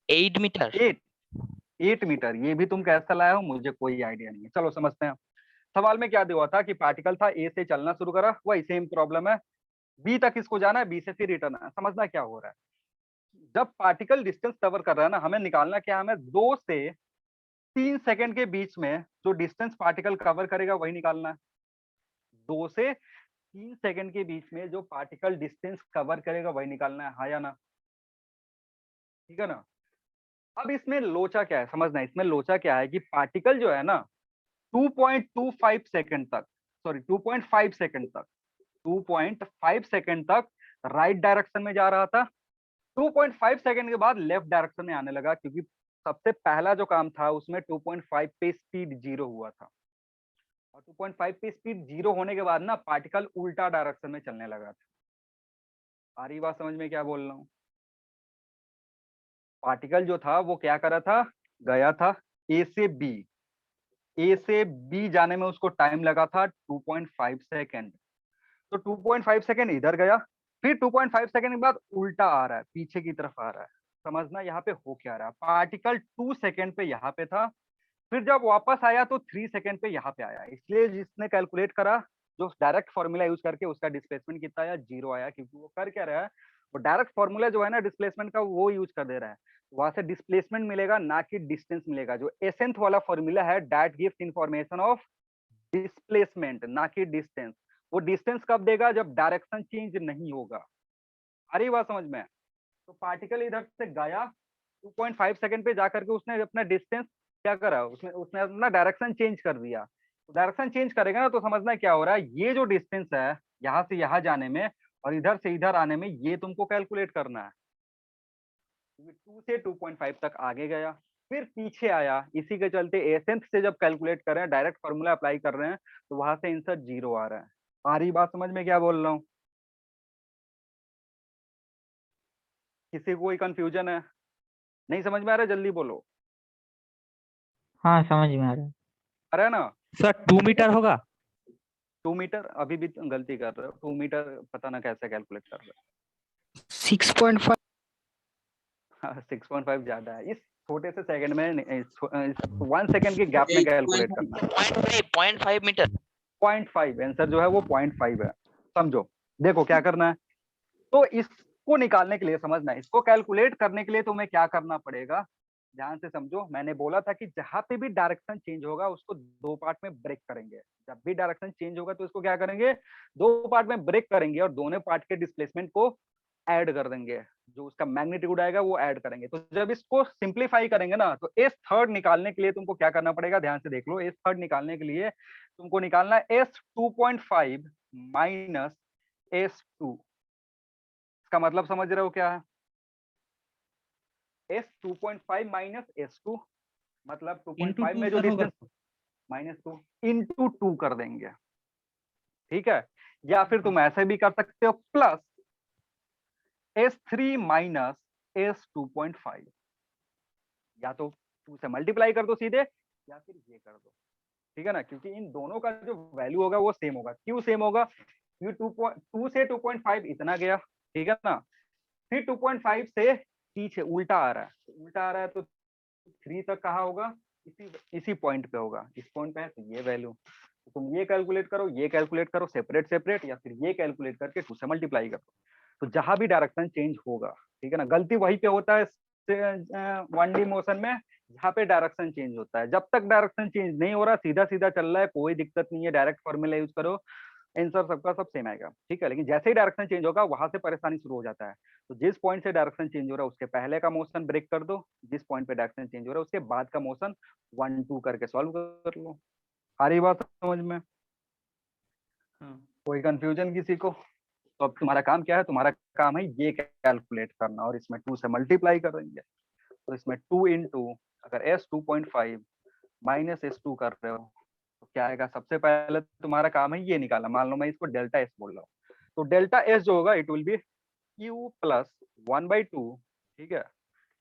8 मीटर 8 मीटर, ये भी तुम कैसे लाए हो मुझे कोई आइडिया नहीं है। चलो समझते हैं। सवाल में क्या दिया हुआ था कि पार्टिकल था ए से चलना शुरू करा, वही सेम प्रॉब्लम है, बी तक इसको जाना है, बी से फिर रिटर्न है। समझना क्या हो रहा है, जब पार्टिकल डिस्टेंस कवर कर रहा है ना, हमें निकालना क्या है, हमें 2 से 3 सेकंड के बीच में जो डिस्टेंस पार्टिकल कवर करेगा वही निकालना है। 2 से 3 सेकंड के बीच में जो पार्टिकल डिस्टेंस कवर करेगा वही निकालना है, हाँ या ना? ठीक है ना? अब इसमें लोचा क्या है समझना, इसमें लोचा क्या है कि पार्टिकल जो है ना 2.25 सेकंड तक, सॉरी 2.5 सेकंड तक, 2.5 सेकंड तक राइट डायरेक्शन में जा रहा था। 2.5 सेकंड के बाद लेफ्ट डायरेक्शन में आने लगा, क्योंकि सबसे पहला जो काम था उसमें 2.5 पे स्पीड 0 हुआ था, और 2.5 पे स्पीड 0 होने के बाद ना पार्टिकल उल्टा डायरेक्शन में चलने लगा था। आ रही बात समझ में क्या बोल रहा हूँ? पार्टिकल जो था वो क्या कर रहा था, गया था ए से बी, ए से बी जाने में उसको टाइम लगा था 2.5 सेकंड। तो 2.5 सेकंड इधर गया, फिर 2.5 सेकंड के बाद उल्टा आ रहा है, पीछे की तरफ आ रहा है। समझना यहाँ पे हो क्या रहा है, पार्टिकल 2 सेकंड पे यहाँ पे था, फिर जब वापस आया तो 3 सेकंड पे यहाँ पे आया। इसलिए जिसने कैलकुलेट करा, जो डायरेक्ट फॉर्मूला यूज करके, उसका डिस्प्लेसमेंट कितना आया, 0 आया, क्योंकि वो कर क्या रहा है, वो डायरेक्ट फॉर्मूला जो है ना डिस्प्लेसमेंट का वो यूज कर दे रहा है। वहां से डिस्प्लेसमेंट मिलेगा ना कि डिस्टेंस मिलेगा। जो एसेंथ वाला फॉर्मूला है that gives information of displacement, ना कि डिस्टेंस। वो डिस्टेंस कब देगा, जब डायरेक्शन चेंज नहीं होगा। आ रही बात समझ में? तो पार्टिकल इधर से गया, 2.5 सेकंड पे जाकर के उसने अपना डिस्टेंस क्या करा, उसने उसने अपना डायरेक्शन चेंज कर दिया। तो डायरेक्शन चेंज करेगा ना, तो समझना क्या हो रहा है, ये जो डिस्टेंस है यहाँ से यहाँ जाने में और इधर से इधर आने में, ये तुमको कैलकुलेट करना है। 2 से 2.5 तक आगे गया, फिर पीछे आया। इसी के चलते एसेंथ से जब कैलकुलेट कर रहे हैं, डायरेक्ट फॉर्मूला अप्लाई कर रहे हैं, तो वहां से आंसर 0 आ रहा है। आ रही बात समझ में क्या बोल रहा हूँ? किसी को कोई कंफ्यूजन है? नहीं समझ में आ रहा है? जल्दी बोलो। हाँ समझ में आ रहा है। आ रहा है ना? सर 2 मीटर होगा? 2 मीटर अभी भी तुम गलती कर रहे हो। 2 मीटर पता ना कैसे कैलकुलेट कर रहे हो। 6.5 हाँ, 6.5 ज्यादा है। इस छोटे से सेकंड में 1 सेकंड के गैप में कैलकुलेट करना है। 0.5 मीटर 0.5 आंसर जो है वो 0.5 है। समझो, देखो क्या करना है। तो इसको निकालने के लिए, समझना, इसको कैलकुलेट करने के लिए तुम्हें क्या करना पड़ेगा, ध्यान से समझो। मैंने बोला था कि जहां पे भी डायरेक्शन चेंज होगा उसको 2 पार्ट में ब्रेक करेंगे। जब भी डायरेक्शन चेंज होगा तो इसको क्या करेंगे, 2 पार्ट में ब्रेक करेंगे और दोनों पार्ट के डिस्प्लेसमेंट को ऐड कर देंगे। जो उसका मैग्नीट्यूड आएगा वो ऐड करेंगे। तो जब इसको सिंप्लीफाई करेंगे ना, तो एस थर्ड निकालने के लिए तुमको क्या करना पड़ेगा, ध्यान से देख लो। एस थर्ड निकालने के लिए तुमको निकालना है एस 2.5 माइनस एस 2। इसका मतलब समझ रहे हो क्या है? एस 2.5 माइनस एस 2, मतलब 2.5 में जो डिस्टेंस माइनस 2 इंटू 2 कर देंगे। ठीक है, या फिर तुम ऐसे भी कर सकते हो, प्लस S3 माइनस S2.5, या तो 2 से मल्टीप्लाई कर दो सीधे, या फिर ये कर दो। ठीक है ना, क्योंकि इन दोनों का जो वैल्यू होगा वो सेम होगा। क्यों सेम होगा? क्योंकि 2 से 2.5 इतना गया, ठीक है ना, फिर 2.5 से पीछे उल्टा आ रहा है, उल्टा आ रहा है तो 3 तक कहाँ होगा, इसी पॉइंट पे होगा। इस पॉइंट पे है तो ये वैल्यू। तो तुम ये कैलकुलेट करो, ये कैलकुलेट करो सेपरेट सेपरेट, या फिर ये कैलकुलेट करके 2 से मल्टीप्लाई करो। तो जहां भी डायरेक्शन चेंज होगा, ठीक है ना, गलती वहीं पे होता है 1D मोशन में, जहाँ पे डायरेक्शन चेंज होता है। जब तक डायरेक्शन चेंज नहीं हो रहा, सीधा सीधा चल रहा है, कोई दिक्कत नहीं है, डायरेक्ट फॉर्मूला यूज करो, आंसर सबका सब सेम आएगा। ठीक है, लेकिन जैसे ही डायरेक्शन चेंज होगा वहां से परेशानी शुरू हो जाता है। तो जिस पॉइंट से डायरेक्शन चेंज हो रहा है उसके पहले का मोशन ब्रेक कर दो, जिस पॉइंट पे डायरेक्शन चेंज हो रहा है उसके बाद का मोशन 1 2 करके सॉल्व कर लो। सारी बात समझ में? कोई कंफ्यूजन किसी को? तो अब तुम्हारा काम क्या है, तुम्हारा काम है ये कैलकुलेट करना, और इसमें 2 से मल्टीप्लाई करेंगे। तो इसमें 2 इंटू, अगर S 2.5 माइनस S2 कर रहे हो तो क्या आएगा, सबसे पहले तुम्हारा काम है ये निकालना। मान लो मैं इसको डेल्टा S बोल रहा हूँ, तो डेल्टा S जो होगा it will B Q plus 1/2। ठीक है,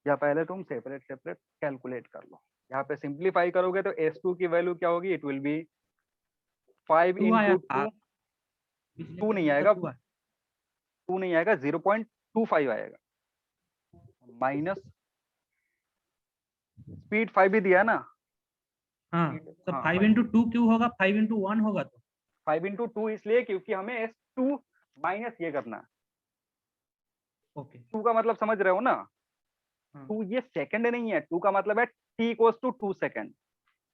या पहले तुम सेपरेट सेपरेट कैलकुलेट कर लो। यहाँ पे सिंप्लीफाई करोगे तो S2 की वैल्यू क्या होगी, इट विल बी 5 इंटू 2, 2 नहीं आएगा, 2 नहीं आएगा, 0.25 आएगा, माइनस स्पीड 5 भी दिया है ना। हाँ तो 5 इंटू 2 क्यों होगा, 5 इंटू 1 होगा? तो 5 इंटू 2 इसलिए क्योंकि हमें S2 माइनस ये करना है, ओके। 2 का मतलब समझ रहे हो ना, हाँ 2 ये सेकंड नहीं है, 2 का मतलब है t इक्वल्स टू 2 सेकंड।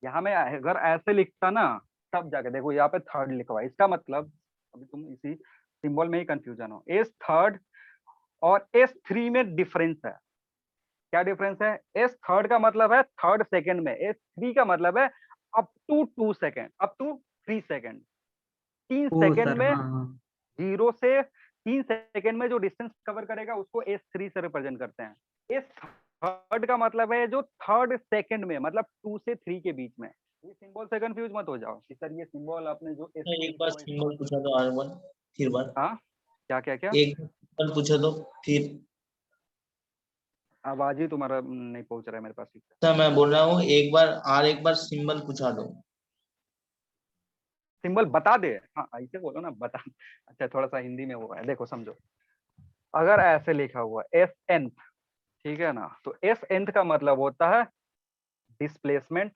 यहाँ में अगर ऐसे लिखता ना, तब जाके देखो यहाँ पे थर्ड लिखा हुआ है, इसका मतलब अभी तुम इसी सिंबल में ही कंफ्यूजन हो। एस थर्ड और एस थ्री में डिफरेंस है। क्या डिफरेंस है? एस थर्ड का मतलब है थर्ड सेकंड में, एस थ्री का मतलब है up to 2 second, up to 3 second. 3 ओ सेकंड सर, में, हाँ हाँ 0 से 3 सेकंड में जो डिस्टेंस कवर करेगा उसको एस थ्री से रिप्रेजेंट करते हैं। एस थर्ड का मतलब है जो थर्ड सेकंड में, मतलब 2 से 3 के बीच में। ये सिंबल से कंफ्यूज मत हो जाओ कि सर ये सिंबल आपने जो एस एक बार सिंबल पूछा तो और बार फिर बार हाँ क्या क्या क्या एक सिंबल पूछा तो फिर। आवाज ही तुम्हारा नहीं पहुंच रहा है मेरे पास ठीक से। सर मैं बोल रहा हूँ एक बार और एक बार सिंबल पूछा दो। सिंबल बता दे, हाँ ऐसे बोलो ना, बता। अच्छा थोड़ा सा हिंदी में वो है, देखो समझो। अगर ऐसे लिखा हुआ एस एन, ठीक है ना, तो एस एन का मतलब होता है डिस्प्लेसमेंट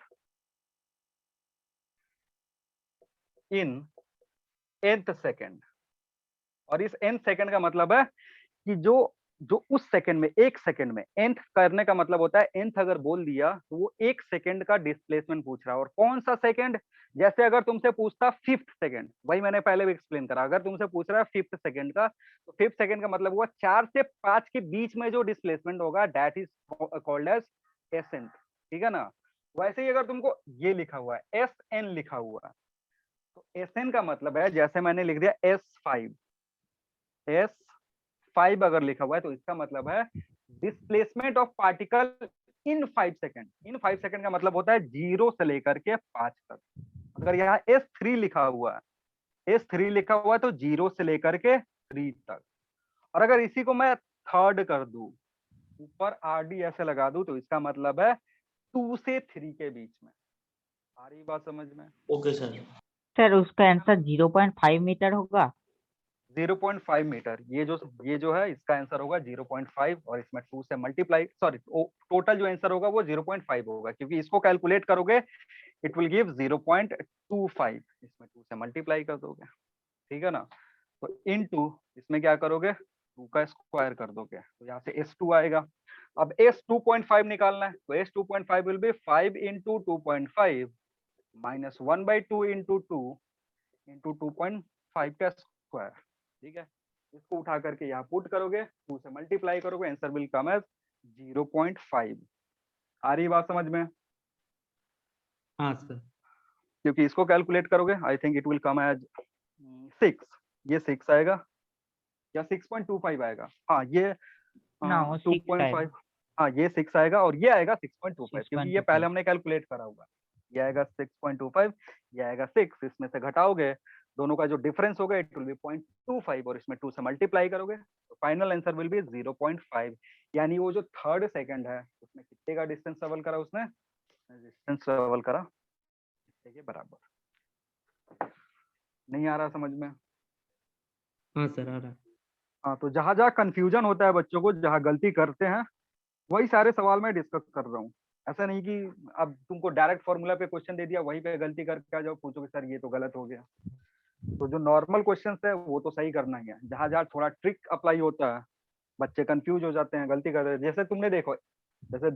इन nth सेकंड। और इस nth सेकंड का मतलब है कि जो जो उस सेकंड में, एक सेकंड में, nth करने का मतलब होता है nth अगर बोल दिया तो वो एक सेकंड का डिस्प्लेसमेंट पूछ रहा है। और कौन सा सेकंड? जैसे अगर तुमसे पूछता फिफ्थ सेकंड, वही मैंने पहले भी एक्सप्लेन करा, अगर तुमसे पूछ रहा है फिफ्थ सेकंड का, तो फिफ्थ सेकंड का मतलब हुआ 4 से 5 के बीच में जो डिस्प्लेसमेंट होगा, that is called as ascent. ठीक है ना? वैसे ही अगर तुमको ये लिखा हुआ है एस एन लिखा हुआ है, तो एस एन का मतलब है, जैसे मैंने लिख दिया एस फाइव, एस फाइव अगर लिखा हुआ है तो इसका मतलब है displacement of particle in 5 second. In 5 second का मतलब होता है 0 से लेकर के 5 तक। अगर यहाँ एस थ्री लिखा हुआ है, एस थ्री लिखा हुआ है तो 0 से लेकर के 3 तक। और अगर इसी को मैं थर्ड कर दूं, ऊपर आर डी ऐसे लगा दूं, तो इसका मतलब है 2 से 3 के बीच में। आ रही बात समझ में? Okay sir. सर उसका आंसर 0.5 मीटर होगा। 0.5 मीटर, ये जो है इसका आंसर होगा 0.5, और इसमें 2 से मल्टीप्लाई, सॉरी टोटल जो आंसर होगा वो 0.5 होगा, क्योंकि इसको कैलकुलेट करोगे इट विल गिव 0.25, इसमें 2 से मल्टीप्लाई कर दोगे। ठीक है ना? तो इनटू इसमें क्या करोगे, 2 का स्क्वायर कर दोगे, तो यहाँ से S2 आएगा। अब S 2.5 निकालना है, तो S 2.5 will be 5 into 2.5 minus 1/2 into 2 into 2.5 का स्क्वायर। ठीक है? इसको उठा करके यहाँ पुट करोगे, 2 से मल्टीप्लाई करोगे, आंसर विल कम एज 0.5। आ रही बात समझ में? हाँ सर। क्योंकि इसको कैलकुलेट करोगे, I think it will come as 6, ये 6 आएगा या 6.25 आएगा। हाँ ये ना वो 6 2.5, आएगा। हाँ ये 6 आएगा, और ये आएगा 6.25, क्योंकि ये 6.25। पहले हमने कैलकुलेट करा हुआ। ये आएगा 6.25, ये आएगा 6, इसमें से घटाओगे, दोनों का जो डिफरेंस होगा इट विल बी 0.25, और इसमें 2 से मल्टीप्लाई करोगे, तो फाइनल आंसर विल बी 0.5। यानी वो जो थर्ड सेकंड है उसमें कितने का डिस्टेंस ट्रेवल करा, उसने डिस्टेंस ट्रेवल करा कितने के बराबर। नहीं आ रहा समझ में? हाँ सर आ रहा है। हाँ, तो जहां जहां कंफ्यूजन होता है बच्चों को, जहां गलती करते हैं, वही सारे सवाल मैं डिस्कस कर रहा हूँ। ऐसा नहीं कि अब तुमको डायरेक्ट फॉर्मूला पे क्वेश्चन दे दिया, वहीं पे गलती करके आ जाओ, पूछोगे सर ये तो गलत हो गया। तो जो नॉर्मल क्वेश्चन है वो तो सही करना ही है, जहां जहां थोड़ा ट्रिक अप्लाई होता है बच्चे कंफ्यूज हो जाते हैं, गलती करते हैं। जैसे तुमने देखो, जैसे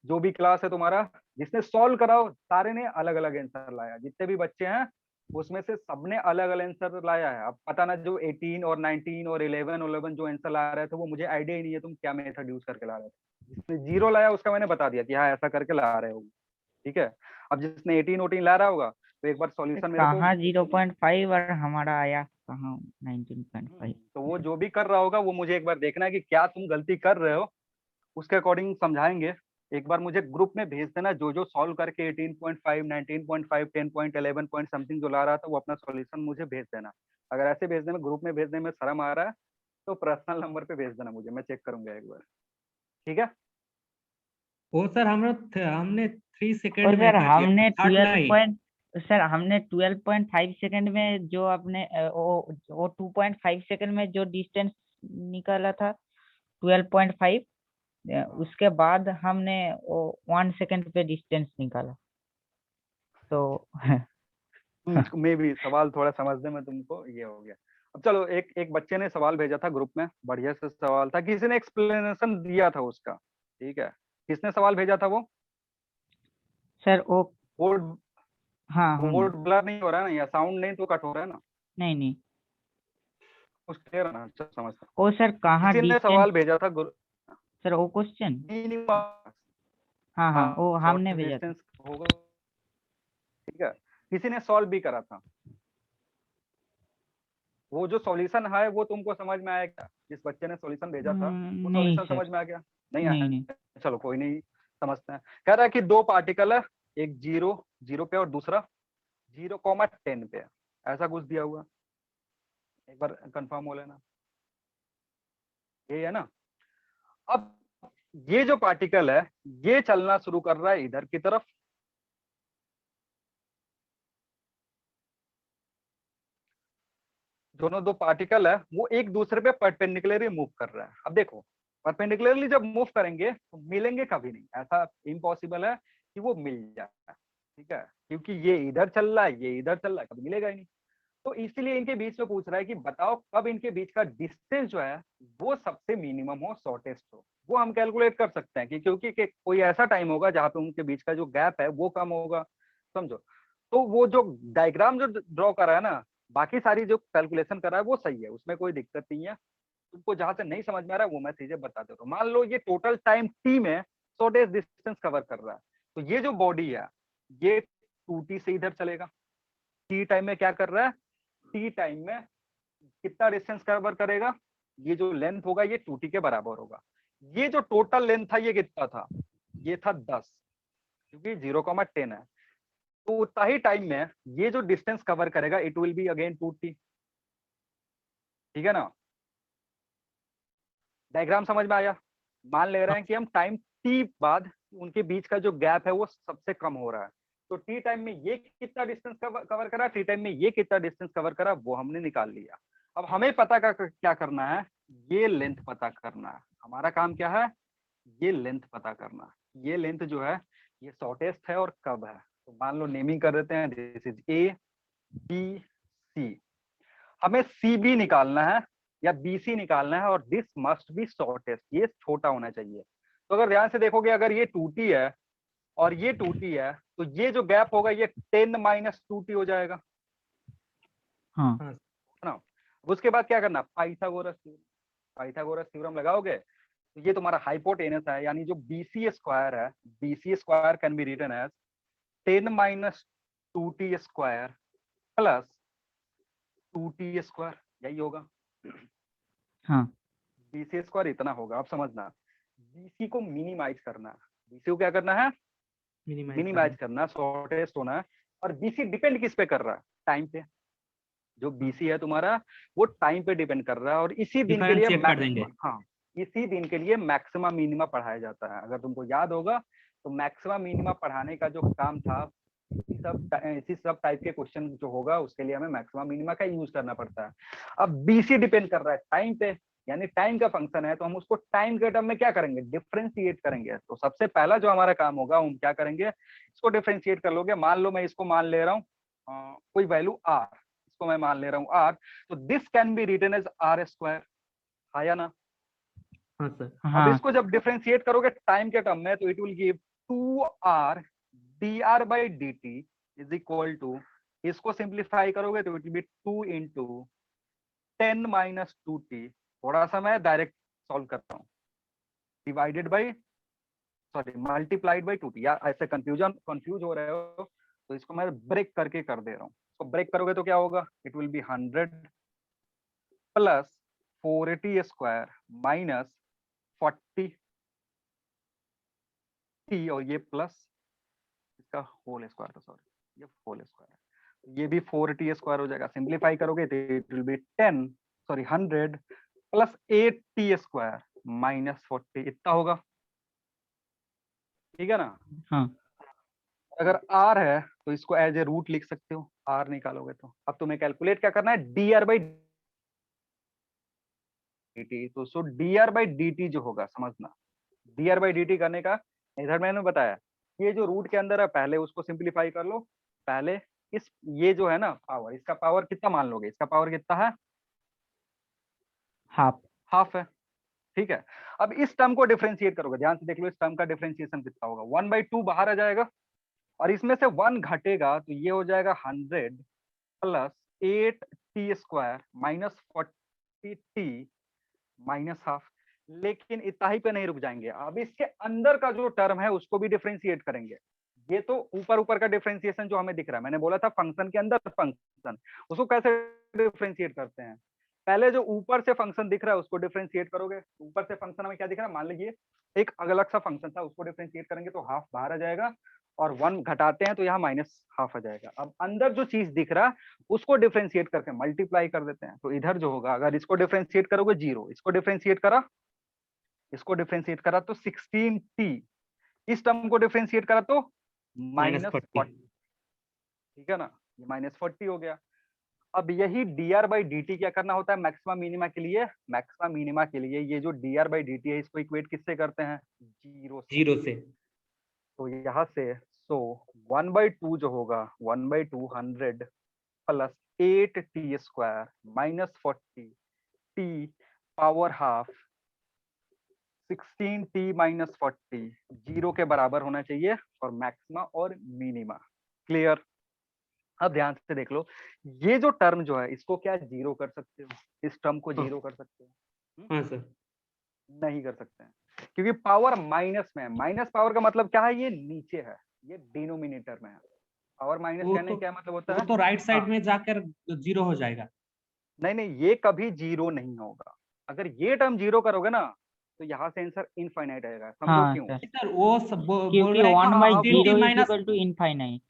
जो भी क्लास है तुम्हारा, जिसने सॉल्व कराओ सारे ने अलग अलग आंसर लाया, जितने भी बच्चे हैं उसमें से सबने अलग अलग आंसर लाया है। अब पता ना जो 18 और 19 और 11 जो आंसर ला रहे थे, वो मुझे आइडिया ही नहीं है तुम क्या मेथड यूज करके ला रहे थे। जिसने 0 लाया उसका मैंने बता दिया कि हाँ ऐसा करके ला रहे हो। ठीक है? अब जिसने 18 14 ला रहा होगा तो एक बार सॉल्यूशन मेरे को, कहाँ 0.5 और हमारा आया कहाँ 19.5। तो वो जो भी कर रहा होगा वो मुझे एक बार देखना है कि क्या तुम गलती कर रहे हो, उसके अकॉर्डिंग समझाएंगे। एक बार मुझे ग्रुप में भेज देना, जो जो सॉल्व करके 18.5 19.5 10.11 पॉइंट समथिंग जो ला रहा था वो अपना सॉल्यूशन मुझे भेज देना। अगर ऐसे भेजने में, ग्रुप में भेजने में शर्म आ रहा है तो पर्सनल नंबर पे भेज देना मुझे, मैं चेक करूंगा एक बार। ठीक है? वो सर हमने 3 और सेकंड में सर कर दिया, हमने थर्ड नहीं। 12.5 सेकंड में जो आपने वो 2.5 सेकंड में जो डिस्टेंस निकाला था 12.5, उसके बाद हमने वो 1 सेकंड पे डिस्टेंस निकाला। तो मे भी सवाल थोड़ा समझने में तुमको ये हो गया। अब चलो एक एक बच्चे ने सवाल भेजा था ग्रुप में, बढ़िया से सवाल था, किसी ने एक्सप्लेनेशन दिया था उसका, ठीक है, किसने सवाल भेजा था वो? सर वो बोर्ड हाँ बोर्ड ब्लर नहीं हो रहा है ना, या साउंड नहीं तो कट हो रहा है ना, नहीं नहीं कुछ क्लियर है ना? अच्छा समझता वो सर हूँ। कहाँ किसी ने डिस्टेंस सवाल भेजा था सर वो क्वेश्चन मिनिमम, हाँ हाँ वो हमने शॉर्ट भेजा था। डिस्टेंस होगा, ठीक है, किसी ने सॉल्व भी करा था। वो जो सॉल्यूशन है वो तुमको समझ में आया क्या? जिस बच्चे ने सॉल्यूशन भेजा था वो नहीं सॉल्यूशन सर समझ में आ गया? नहीं नहीं आया? नहीं चलो कोई नहीं, समझते हैं। कह रहा है कि दो पार्टिकल है, एक 0 पे और दूसरा 0,10 पे है, ऐसा कुछ दिया हुआ, एक बार कंफर्म हो लेना, ये है ना। अब ये जो पार्टिकल है ये चलना शुरू कर रहा है इधर की तरफ, दोनों दो पार्टिकल है वो एक दूसरे पे परपेंडिकुलरली मूव कर रहा है। अब देखो परपेंडिकुलरली जब मूव करेंगे तो मिलेंगे कभी नहीं, ऐसा इम्पॉसिबल है कि वो मिल जाए, ठीक है, क्योंकि ये इधर चल रहा है ये इधर चल रहा है, कभी मिलेगा ही नहीं। तो इसीलिए इनके बीच में पूछ रहा है कि बताओ कब इनके बीच का डिस्टेंस जो है वो सबसे मिनिमम हो, शॉर्टेस्ट हो। वो हम कैलकुलेट कर सकते हैं कि क्योंकि कोई ऐसा टाइम होगा जहाँ पे उनके बीच का जो गैप है वो कम होगा, समझो। तो वो जो डायग्राम जो ड्रॉ करा है ना, बाकी सारी जो कैलकुलेशन कर रहा है वो सही है, उसमें कोई दिक्कत नहीं है। तुमको जहां से नहीं समझ में आ रहा है वो मैं चीजें बता देता हूँ। मान लो ये टोटल टाइम टी में शॉर्टेस्ट डिस्टेंस कवर कर रहा है, तो ये जो बॉडी है ये 2t से इधर चलेगा, टी टाइम में क्या कर रहा है, टी टाइम में कितना डिस्टेंस कवर करेगा, ये जो लेंथ होगा ये 2t के बराबर होगा। ये जो टोटल लेंथ था ये कितना था, ये था 10, क्योंकि 0,10 है, तो उतना ही टाइम में ये जो डिस्टेंस कवर करेगा it will be again 2t, ठीक है ना। डायग्राम समझ में आया? मान ले रहे हैं कि हम टाइम t बाद उनके बीच का जो गैप है वो सबसे कम हो रहा है, तो t टाइम में ये कितना डिस्टेंस कवर करा, t टाइम में ये कितना डिस्टेंस कवर करा, वो हमने निकाल लिया। अब हमें पता क्या करना है, ये लेंथ पता करना है, हमारा काम क्या है, ये लेंथ पता करना है। ये लेंथ जो है ये शॉर्टेस्ट है और कब है, तो मान लो नेमिंग कर देते हैं, this is A B C. हमें सी बी निकालना है या बी सी निकालना है, और दिस मस्ट बी शॉर्टेस्ट, ये छोटा होना चाहिए। तो अगर ध्यान से देखोगे अगर ये 2t है और ये 2t है तो ये जो गैप होगा ये 10 माइनस 2t हो जाएगा, हाँ है ना। उसके बाद क्या करना, पाइथागोरस थ्योरम लगाओगे तो ये तुम्हारा हाइपोटेनस है, यानी जो बीसी स्क्वायर है, BC square can be written as 10 minus 2t square plus 2t square, यही होगा। हाँ बीसी स्क्वायर इतना होगा। अब समझना, बीसी को मिनिमाइज करना है, बीसी को क्या करना है, मिनिमाइज करना, शॉर्टेस्ट होना है। और बीसी डिपेंड किस पे कर रहा है, टाइम पे। जो बीसी है तुम्हारा वो टाइम पे डिपेंड कर रहा है, और इसी दिन के लिए डिफरेंशिएट कर देंगे। हाँ, इसी दिन के लिए मैक्सिमा मिनिमा पढ़ाया जाता है। अगर तुमको याद होगा तो मैक्सिमा मिनिमा पढ़ाने का जो काम था, इसी सब टाइप के क्वेश्चन जो होगा उसके लिए हमें मैक्सिमा मिनिमा का यूज करना पड़ता है। अब बीसी डिपेंड कर रहा है टाइम पे, यानी टाइम का फंक्शन है, तो हम उसको टाइम के टर्म में क्या करेंगे, डिफरेंशिएट करेंगे। तो सबसे पहला जो हमारा काम होगा हम क्या करेंगे, इसको डिफरेंशिएट कर लोगे। मान लो मैं इसको मान ले रहा हूँ कोई वैल्यू आर, इसको मैं मान ले रहा हूँ आर, तो this can be written as R square, आया ना। हाँ सर। अब हाँ इसको जब डिफरेंशिएट करोगे टाइम के टर्म में तो it will give 2r dr by dt is equal to, इसको सिंप्लीफाई करोगे तो it will be 2 into 10 minus 2t, थोड़ा सा मैं डायरेक्ट सॉल्व करता हूँ, divided by sorry multiplied by 2t। या ऐसे कंफ्यूज हो रहे हो तो इसको मैं ब्रेक करके कर दे रहा हूँ। इसको ब्रेक करोगे तो क्या होगा, it will B 100 plus 480 square minus 40 t, और ये प्लस इसका होल स्क्वायर था, सॉरी ये होल स्क्वायर है, ये भी 4t स्क्वायर हो जाएगा। सिंप्लीफाई करोगे तो it will B 100 plus 8t square minus 40, इतना होगा, ठीक है ना। हाँ अगर r है तो इसको एज ए रूट लिख सकते हो, r निकालोगे तो। अब तुम्हें कैलकुलेट क्या करना है, dr बाई dt, तो सो dr बाई dt जो होगा, समझना dr बाई dt करने का, इधर मैंने बताया ये जो रूट के अंदर है पहले उसको सिंप्लीफाई कर लो। पहले इस ये जो है ना पावर, इसका पावर कितना मान लोगे, इसका पावर कितना है हाफ। हाफ है, ठीक है। अब इस टर्म को डिफरेंशिएट करोगे, ध्यान से देख लो, इस टर्म का डिफरेंशिएशन कितना होगा, 1/2 बाहर आ जाएगा और इसमें से 1 घटेगा तो ये हो जाएगा 100 plus 8t² minus 40t minus half. लेकिन इतना ही पे नहीं रुक जाएंगे, अब इसके अंदर का जो टर्म है उसको भी डिफरेंशिएट करेंगे। ये तो ऊपर ऊपर का डिफरेंशिएशन जो हमें दिख रहा है, मैंने बोला था फंक्शन के अंदर फंक्शन, उसको कैसे डिफरेंशिएट करते हैं, पहले जो ऊपर से फंक्शन दिख रहा है उसको डिफरेंशिएट करोगे। ऊपर से फंक्शन हमें क्या दिख रहा है, मान लीजिए एक अलग सा फंक्शन था, उसको डिफरेंशिएट करेंगे तो हाफ बाहर आ जाएगा और 1 घटाते हैं तो यहाँ माइनस हाफ आ जाएगा। अब अंदर जो चीज दिख रहा है उसको डिफरेंशिएट करके मल्टीप्लाई कर देते हैं, तो इधर जो होगा, अगर इसको डिफरेंशिएट करोगे 0, इसको डिफरेंशिएट करा, इसको डिफरेंशिएट करा तो 16t, इस टर्म को डिफरेंशिएट करा तो माइनस 40, ठीक है ना, ये -40 हो गया। अब यही dr/dt क्या करना होता है मैक्सिमा मिनिमा के लिए, मैक्सिमा मिनिमा के लिए ये जो dr/dt है इसको इक्वेट किससे करते हैं, 0 से। तो यहाँ से सो 1/2 जो होगा 1/2 100 plus 8t² minus 40t power half 16t minus 40 0 के बराबर होना चाहिए फॉर मैक्सिमा और मिनिमा। क्लियर। अब ध्यान से देख लो, ये जो टर्म जो है इसको क्या 0 कर सकते हो, इस टर्म को 0 कर सकते हो, हाँ सर। नहीं कर सकते हैं क्योंकि पावर माइनस में है। माइनस पावर का मतलब क्या है, ये नीचे है, ये डिनोमिनेटर में है। पावर माइनस वो कहने तो क्या मतलब होता वो है, तो राइट साइड हाँ। में जाकर 0 हो जाएगा। नहीं नहीं, ये कभी 0 नहीं होगा। अगर ये टर्म 0 करोगे ना तो यहाँ से आंसर इनफाइनाइट आएगा, समझो हाँ क्यों। सर, सर वो सब बोल क्योंकि रहा है वन कि बाई हाँ, 16t zero is minus equal to infinite.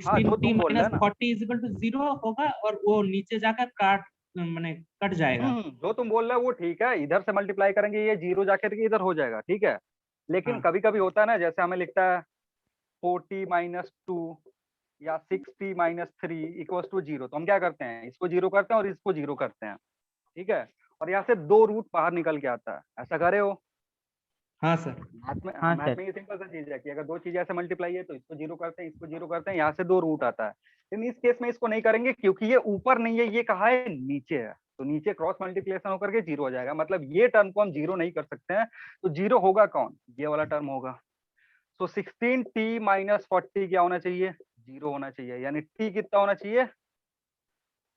हाँ, जो 16t तुम बोल रहे माइनस हो ना, 40 इज इक्वल टू 0 होगा और वो नीचे जाकर माने कट जाएगा। जो तुम बोल रहे हो वो ठीक है, इधर से मल्टीप्लाई करेंगे ये 0 जाकर के इधर हो जाएगा, ठीक है। लेकिन हाँ। कभी कभी होता है ना, जैसे हमें लिखता है 40 माइनस 2 या 6t माइनस 3 इक्वल्स टू 0, तो हम क्या करते हैं, इसको 0 करते हैं और इसको 0 करते हैं, ठीक है। और यहाँ से 2 रूट बाहर निकल के आता है, ऐसा करे हो। हाँ सर। हाँ मैथ सर। में ये सिंपल सा चीज है कि अगर दो चीजें ऐसे मल्टीप्लाई है तो इसको 0 करते हैं, इसको 0 करते हैं, यहाँ से 2 रूट आता है। लेकिन इस केस में इसको नहीं करेंगे क्योंकि ये ऊपर नहीं है, ये कहाँ है, नीचे है, तो नीचे क्रॉस मल्टीप्लिकेशन होकर के 0 हो जाएगा। मतलब ये टर्म को हम 0 नहीं कर सकते हैं, तो 0 होगा कौन, ये वाला टर्म होगा। तो 16t माइनस 40 क्या होना चाहिए, 0 होना चाहिए, यानी t कितना होना चाहिए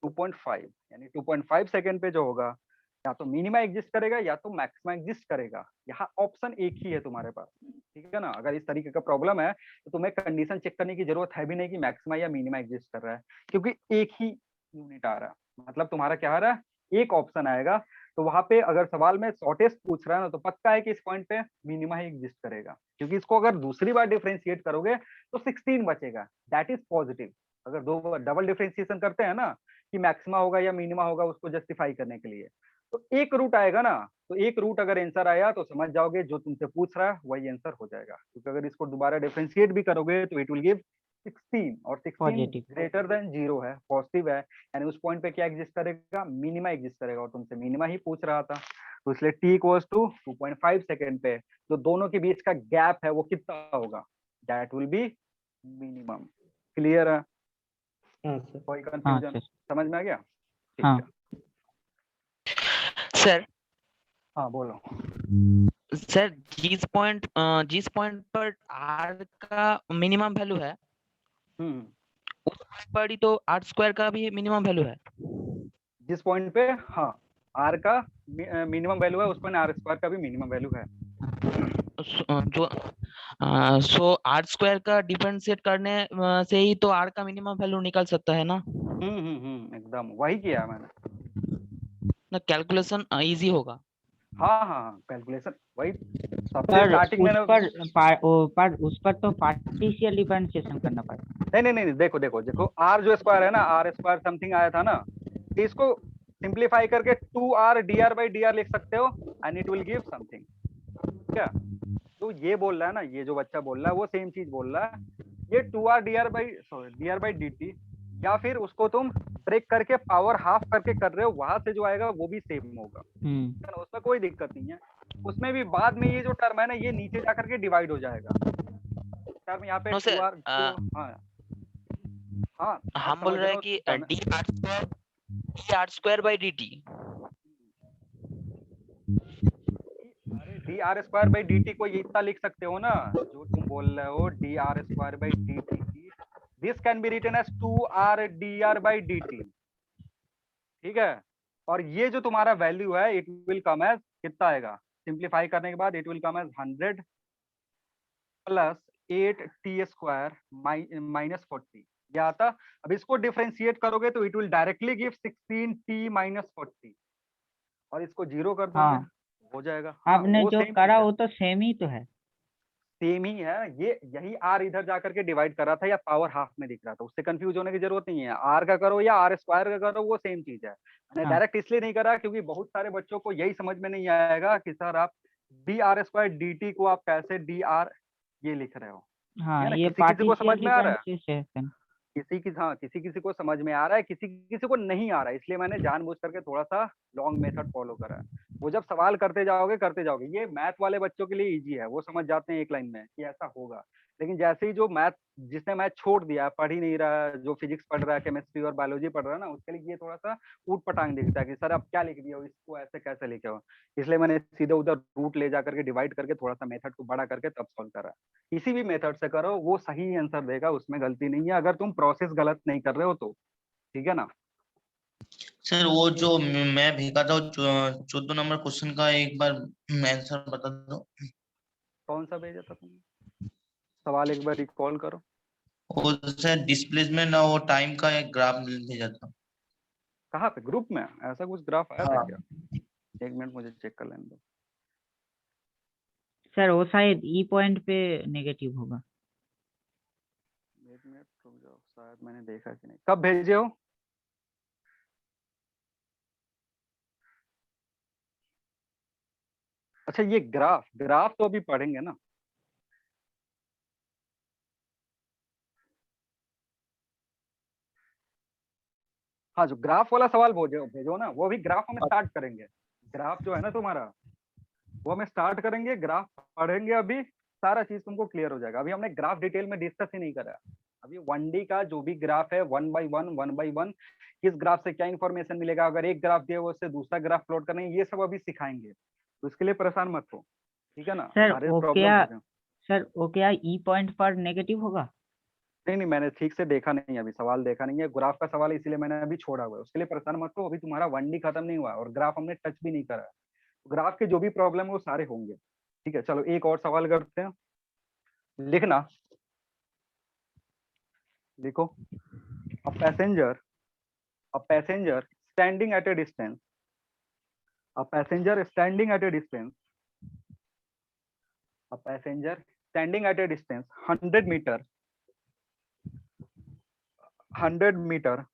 2.5, यानी 2.5 सेकंड पे जो होगा या तो मिनिमा एग्जिस्ट करेगा या तो मैक्सिमा एग्जिस्ट करेगा। यहाँ ऑप्शन एक ही है तुम्हारे पास, ठीक है ना। अगर इस तरीके का प्रॉब्लम है तो तुम्हें कंडीशन चेक करने की जरूरत है भी नहीं कि मैक्सिमा या मिनिमा एग्जिस्ट कर रहा है, क्योंकि एक ही यूनिट आ रहा है। मतलब तुम्हारा क्या आ रहा है, एक ऑप्शन आएगा। तो वहां पे अगर सवाल में शॉर्टेस्ट पूछ रहा है ना, तो पक्का है कि इस पॉइंट पे मिनिमा ही एग्जिस्ट करेगा, क्योंकि इसको अगर दूसरी बार डिफरेंशिएट करोगे तो 16 बचेगा, दैट इज पॉजिटिव। अगर दो बार डबल डिफरेंशिएशन करते हैं ना कि मैक्सिमा होगा या मिनिमा होगा, उसको जस्टिफाई करने के लिए, तो एक रूट आएगा ना, तो एक रूट अगर आंसर आया तो समझ जाओगे जो तुमसे पूछ रहा है वही आंसर हो जाएगा। क्योंकि अगर इसको दोबारा डिफरेंशिएट भी करोगे तो इट विल गिव 16, और 16 पॉजिटिव। ग्रेटर देन 0 है, पॉजिटिव है, यानी उस पॉइंट पे क्या एग्जिस्ट करेगा, मिनिमा एग्जिस्ट करेगा, और तुमसे मिनिमा ही पूछ रहा था। तो इसलिए t इक्वल्स टू 2.5 सेकंड पे जो दोनों के बीच का गैप है वो कितना होगा, that will be minimum. Clear है, हाँ सर। कोई हाँ कंफ्यूजन, सर। समझ में आ गया, ठीक हाँ। है। सर हाँ बोलो। सर जिस पॉइंट पर आर का मिनिमम वैल्यू है हम्म, उस point पर ही तो आर स्क्वायर का भी मिनिमम वैल्यू है। जिस पॉइंट पे हाँ आर का मिनिमम वैल्यू है उस पर आर स्क्वायर का भी मिनिमम वैल्यू है। जो सो आर स्क्वायर का डिफरेंशिएट करने से ही तो आर का मिनिमम वैल्यू निकल सकता है ना। एकदम वही किया है मैंने। ना कैलकुलेशन इजी होगा। हाँ हाँ हाँ, कैलकुलेशन वही सबसे पर स्टार्टिंग में उस पर तो पार्शियल डिफरेंशिएशन करना पड़ेगा। नहीं, देखो देखो देखो, आर जो स्क्वायर है ना, आर स्क्वायर समथिंग आया था ना, तो इसको सिंप्लीफाई करके 2r dr/dr लिख सकते हो and it will give something. क्या तो ये बोल रहा है ना, ये जो बच्चा बोल रहा है वो सेम चीज बोल रहा है, ये 2r dr/dt, या फिर उसको तुम ब्रेक करके पावर हाफ करके कर रहे हो, वहां से जो आएगा वो भी सेम होगा, है ना, उसमें कोई दिक्कत नहीं है। उसमें भी बाद में ये जो टर्म है ना, ये नीचे जाकर के डिवाइड हो जाएगा। टर्म यहाँ पे नो सर 2r हाँ हाँ हम बोल रहे हैं कि D R square by D T. D R square by D T को ये इतना लिख सकते हो ना, जो तुम बोल रहे हो D R square by D T, this can be written as 2r dr by D T, ठीक है। और ये जो तुम्हारा वैल्यू है इट विल कम एज कितना आएगा, सिंप्लीफाई करने के बाद it will come as 100 plus 8t square minus 40 ये आता। अब इसको डिफरेंशिएट करोगे तो it will directly give 16t minus 40 और इसको जीरो कर दोगे हाँ, हो जाएगा। हाँ, आपने वो जो सेम करा वो तो सेम ही तो है। सेम ही है, ये यही आर इधर जाकर के डिवाइड कर रहा था या पावर हाफ में दिख रहा था, उससे कंफ्यूज होने की जरूरत नहीं है। आर का करो या आर स्क्वायर का करो वो सेम चीज है। मैंने हाँ। डायरेक्ट इसलिए नहीं करा क्योंकि बहुत सारे बच्चों को यही समझ में नहीं आएगा कि सर आप D R square D T को आप कैसे डी आर ये लिख रहे हो। हाँ, है ना, ये किसी किसी को समझ पार्टिशियल में आ रहा है, डिफरेंशिएशन। किसी किसी को समझ में आ रहा है, किसी किसी को नहीं आ रहा है, इसलिए मैंने जानबूझ करके थोड़ा सा लॉन्ग मेथड फॉलो करा है। वो जब सवाल करते जाओगे ये मैथ वाले बच्चों के लिए इजी है, वो समझ जाते हैं एक लाइन में कि ऐसा होगा। लेकिन जैसे ही जो मैथ जिसने मैथ छोड़ दिया, पढ़ ही नहीं रहा है, जो फिजिक्स पढ़ रहा है, केमिस्ट्री और बायोलॉजी पढ़ रहा है ना, उसके लिए ये थोड़ा सा ऊट पटांग दिखता है कि सर आप क्या लिख दिया हो, इसको ऐसे कैसे लिखे हो। इसलिए मैंने सीधे उधर रूट ले जा करके डिवाइड करके थोड़ा सा मेथड को बड़ा करके तब सॉल्व करा। किसी भी मेथड से करो वो सही आंसर देगा, उसमें गलती नहीं है, अगर तुम प्रोसेस गलत नहीं कर रहे हो तो, ठीक है ना। सर वो जो मैं भेजा था 14 नंबर क्वेश्चन का एक बार आंसर बता दो। कौन सा भेजा था तुमने सवाल, एक बार रिकॉल करो। वो सर डिस्प्लेसमेंट और टाइम का एक ग्राफ भेजा था। कहाँ पे, ग्रुप में ऐसा कुछ ग्राफ आया था हाँ। क्या? एक मिनट मुझे चेक कर लेने दो। सर वो शायद ई पॉइंट पे नेगेटिव होगा। एक मिनट रुक जाओ, शायद मैंने देखा कि नहीं। कब भेजे हो? अच्छा ये ग्राफ ग्राफ तो अभी पढ़ेंगे ना। हाँ, जो ग्राफ वाला सवाल भेजो भेजो ना, वो भी ग्राफ हम स्टार्ट करेंगे। ग्राफ जो है ना तुम्हारा, वो हम स्टार्ट करेंगे, ग्राफ पढ़ेंगे अभी, सारा चीज तुमको क्लियर हो जाएगा। अभी हमने ग्राफ डिटेल में डिस्कस ही नहीं करा। अभी 1D का जो भी ग्राफ है 1 by 1 किस ग्राफ से क्या इन्फॉर्मेशन मिलेगा, अगर एक ग्राफ दिया हुआ उससे दूसरा ग्राफ प्लॉट करना है, ये सब अभी सिखाएंगे, तो इसके लिए परेशान मत हो, ठीक है ना। सर सारे वो प्रॉब्लम क्या हो जाए। सर वो क्या ई पॉइंट पर नेगेटिव होगा? नहीं मैंने ठीक से देखा नहीं है, अभी सवाल देखा नहीं है, ग्राफ का सवाल है, इसीलिए मैंने अभी छोड़ा हुआ है, उसके लिए परेशान मत हो। अभी तुम्हारा 1D खत्म नहीं हुआ और ग्राफ हमने टच भी नहीं करा है। ग्राफ के जो भी प्रॉब्लम है वो सारे होंगे, ठीक है। चलो एक और सवाल करते हैं, लिखना, लिखो। A passenger standing at A distance, a passenger standing at A distance, a passenger standing at A distance 100 meter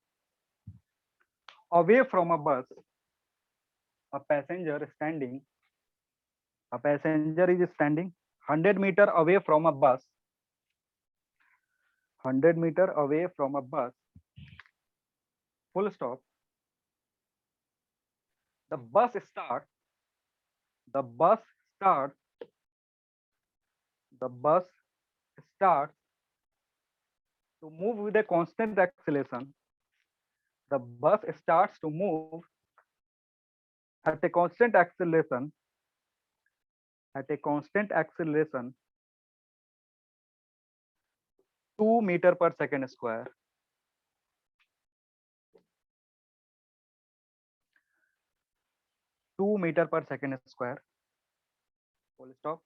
away from a bus. A passenger is standing 100 meter away from a bus, 100 meter away from a bus, full stop. The bus starts to move with a constant acceleration. The bus starts to move at a constant acceleration 2 meter per second square. Full stop.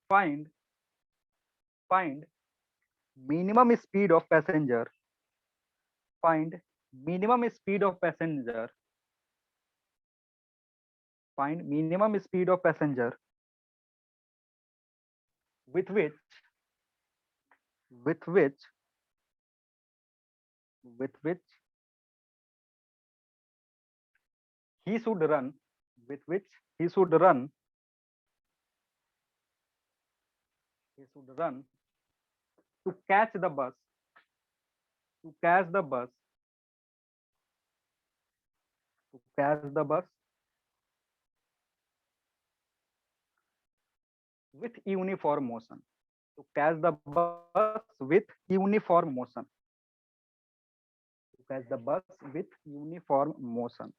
Find minimum speed of passenger. Find minimum speed of passenger with which he should run to catch the bus with uniform motion. To catch the bus with uniform motion.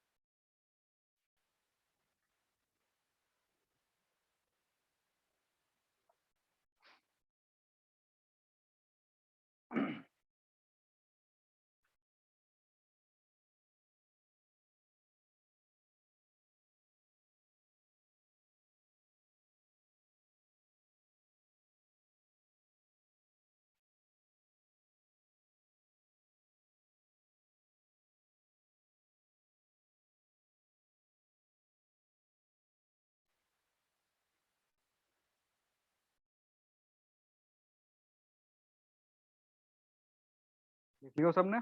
लिख लियो सबने।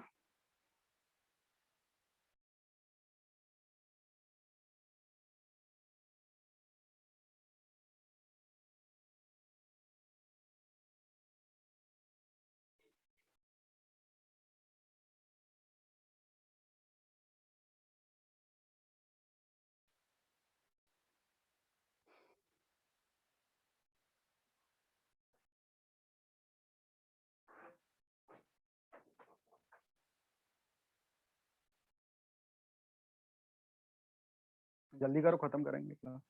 जल्दी करो, खत्म करेंगे class.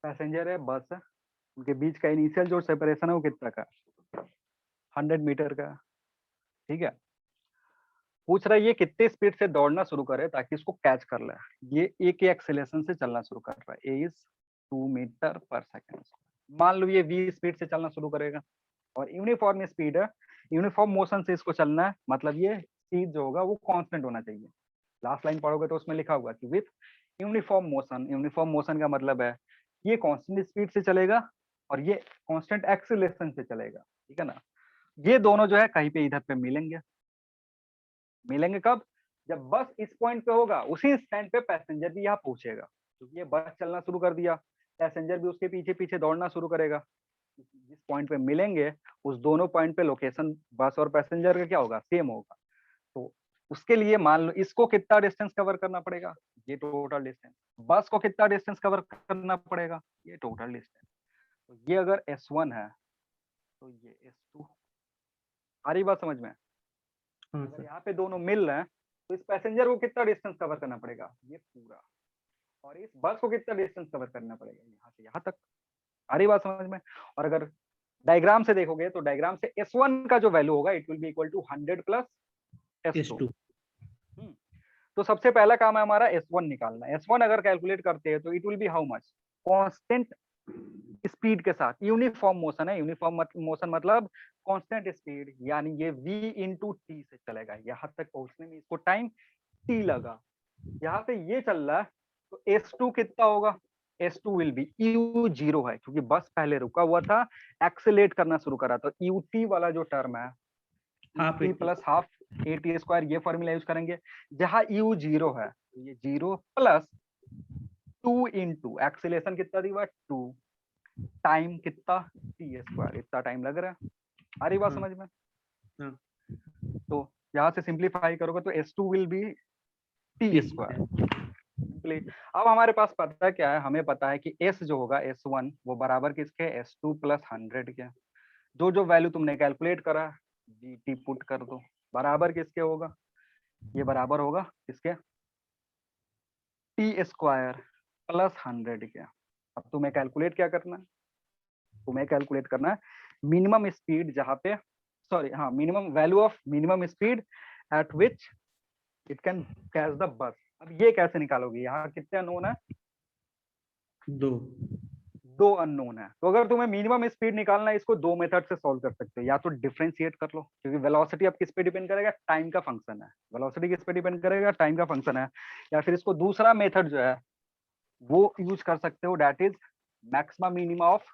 Passenger है, बस है, उनके बीच का इनिशियल जो सेपरेशन है वो कितना का, 100 मीटर का। ठीक है, पूछ रहा है ये कितने स्पीड से दौड़ना शुरू करे ताकि इसको कैच कर ले। ये ए के एक्सेलेरेशन से चलना शुरू कर रहा है, ए इज 2 मीटर पर सेकेंड। मान लो ये v स्पीड से चलना शुरू करेगा और यूनिफॉर्म स्पीड है, यूनिफॉर्म मोशन से इसको चलना है, मतलब ये स्पीड जो होगा वो कांस्टेंट होना चाहिए। लास्ट लाइन पढ़ोगे तो उसमें लिखा होगा कि with uniform motion, uniform motion का मतलब है ये कांस्टेंट स्पीड से चलेगा और ये कांस्टेंट एक्सेलरेशन से चलेगा। ठीक है ना, ये दोनों जो है कहीं पे इधर पे मिलेंगे। मिलेंगे कब? जब बस इस पॉइंट पे होगा, उसी स्टैंड पे पैसेंजर भी यहाँ पहुंचेगा, क्योंकि ये बस चलना शुरू कर दिया, पैसेंजर भी उसके पीछे पीछे दौड़ना शुरू करेगा। जिस पॉइंट पे मिलेंगे उस दोनों पॉइंट पे लोकेशन बस और पैसेंजर का क्या होगा, सेम होगा। तो उसके लिए मान लो इसको कितना डिस्टेंस कवर करना पड़ेगा, ये टोटल डिस्टेंस। बस को कितना डिस्टेंस कवर करना पड़ेगा, ये टोटल डिस्टेंस। तो ये अगर S1 है तो ये S2। आ रही बात समझ में? हाँ अगर सर। यहाँ पे दोनों मिल रहे हैं तो इस पैसेंजर को कितना डिस्टेंस कवर करना पड़ेगा, ये पूरा। और इस बस को कितना डिस्टेंस कवर करना पड़ेगा, यहाँ से यहाँ तक। आ रही बात समझ में? और अगर डायग्राम से देखोगे तो डायग्राम से S1 का जो वैल्यू होगा it will be equal to 100 plus S2। तो सबसे पहला काम है हमारा S1 निकालना। S1 अगर कैलकुलेट करते हैं तो it will B how much, constant speed के साथ, यूनिफॉर्म मोशन है, यूनिफॉर्म मोशन मतलब कांस्टेंट स्पीड, यानी ये v इंटू टी से चलेगा। यहाँ तक पहुंचने में इसको टाइम t लगा, यहाँ से ये चल रहा है तो S2 कितना होगा, S2 विल बी u0 है, क्योंकि बस पहले रुका हुआ था, एक्सेलेरेट करना शुरू करा, तो ut वाला जो टर्म है half t plus half at square, ये फॉर्मूला यूज करेंगे। जहां u0 है तो ये 0 प्लस 2 इंटू एक्सेलेरेशन कितना दी हुआ 2, टाइम कितना t स्क्वायर, इतना टाइम लग रहा है। आ रही बात समझ में? तो यहाँ से सिंप्लीफाई करोगे तो S2 will be t square simply. अब हमारे पास पता है क्या है, हमें पता है कि S जो होगा S1 वो बराबर किसके, S2 प्लस 100 के। जो जो वैल्यू तुमने कैलकुलेट करा gt पुट कर दो, बराबर किसके होगा, ये बराबर होगा किसके, t स्क्वायर प्लस 100 के। अब तुम्हें कैलकुलेट क्या करना है, तुम्हें कैलकुलेट करना है मिनिमम स्पीड जहाँ पे, सॉरी हाँ, minimum value of minimum speed at which it can catch the bus. अब ये कैसे निकालोगे, यहाँ कितने अननोन है, दो अननोन है। तो अगर तुम्हें मिनिमम स्पीड निकालना है इसको दो मेथड से सॉल्व कर सकते हो, या तो डिफरेंशिएट कर लो, क्योंकि वेलोसिटी अब किस पे डिपेंड करेगा, टाइम का फंक्शन है, वेलोसिटी किस पे डिपेंड करेगा, टाइम का फंक्शन है। या फिर इसको दूसरा मेथड जो है वो यूज कर सकते हो, that is maximum minimum of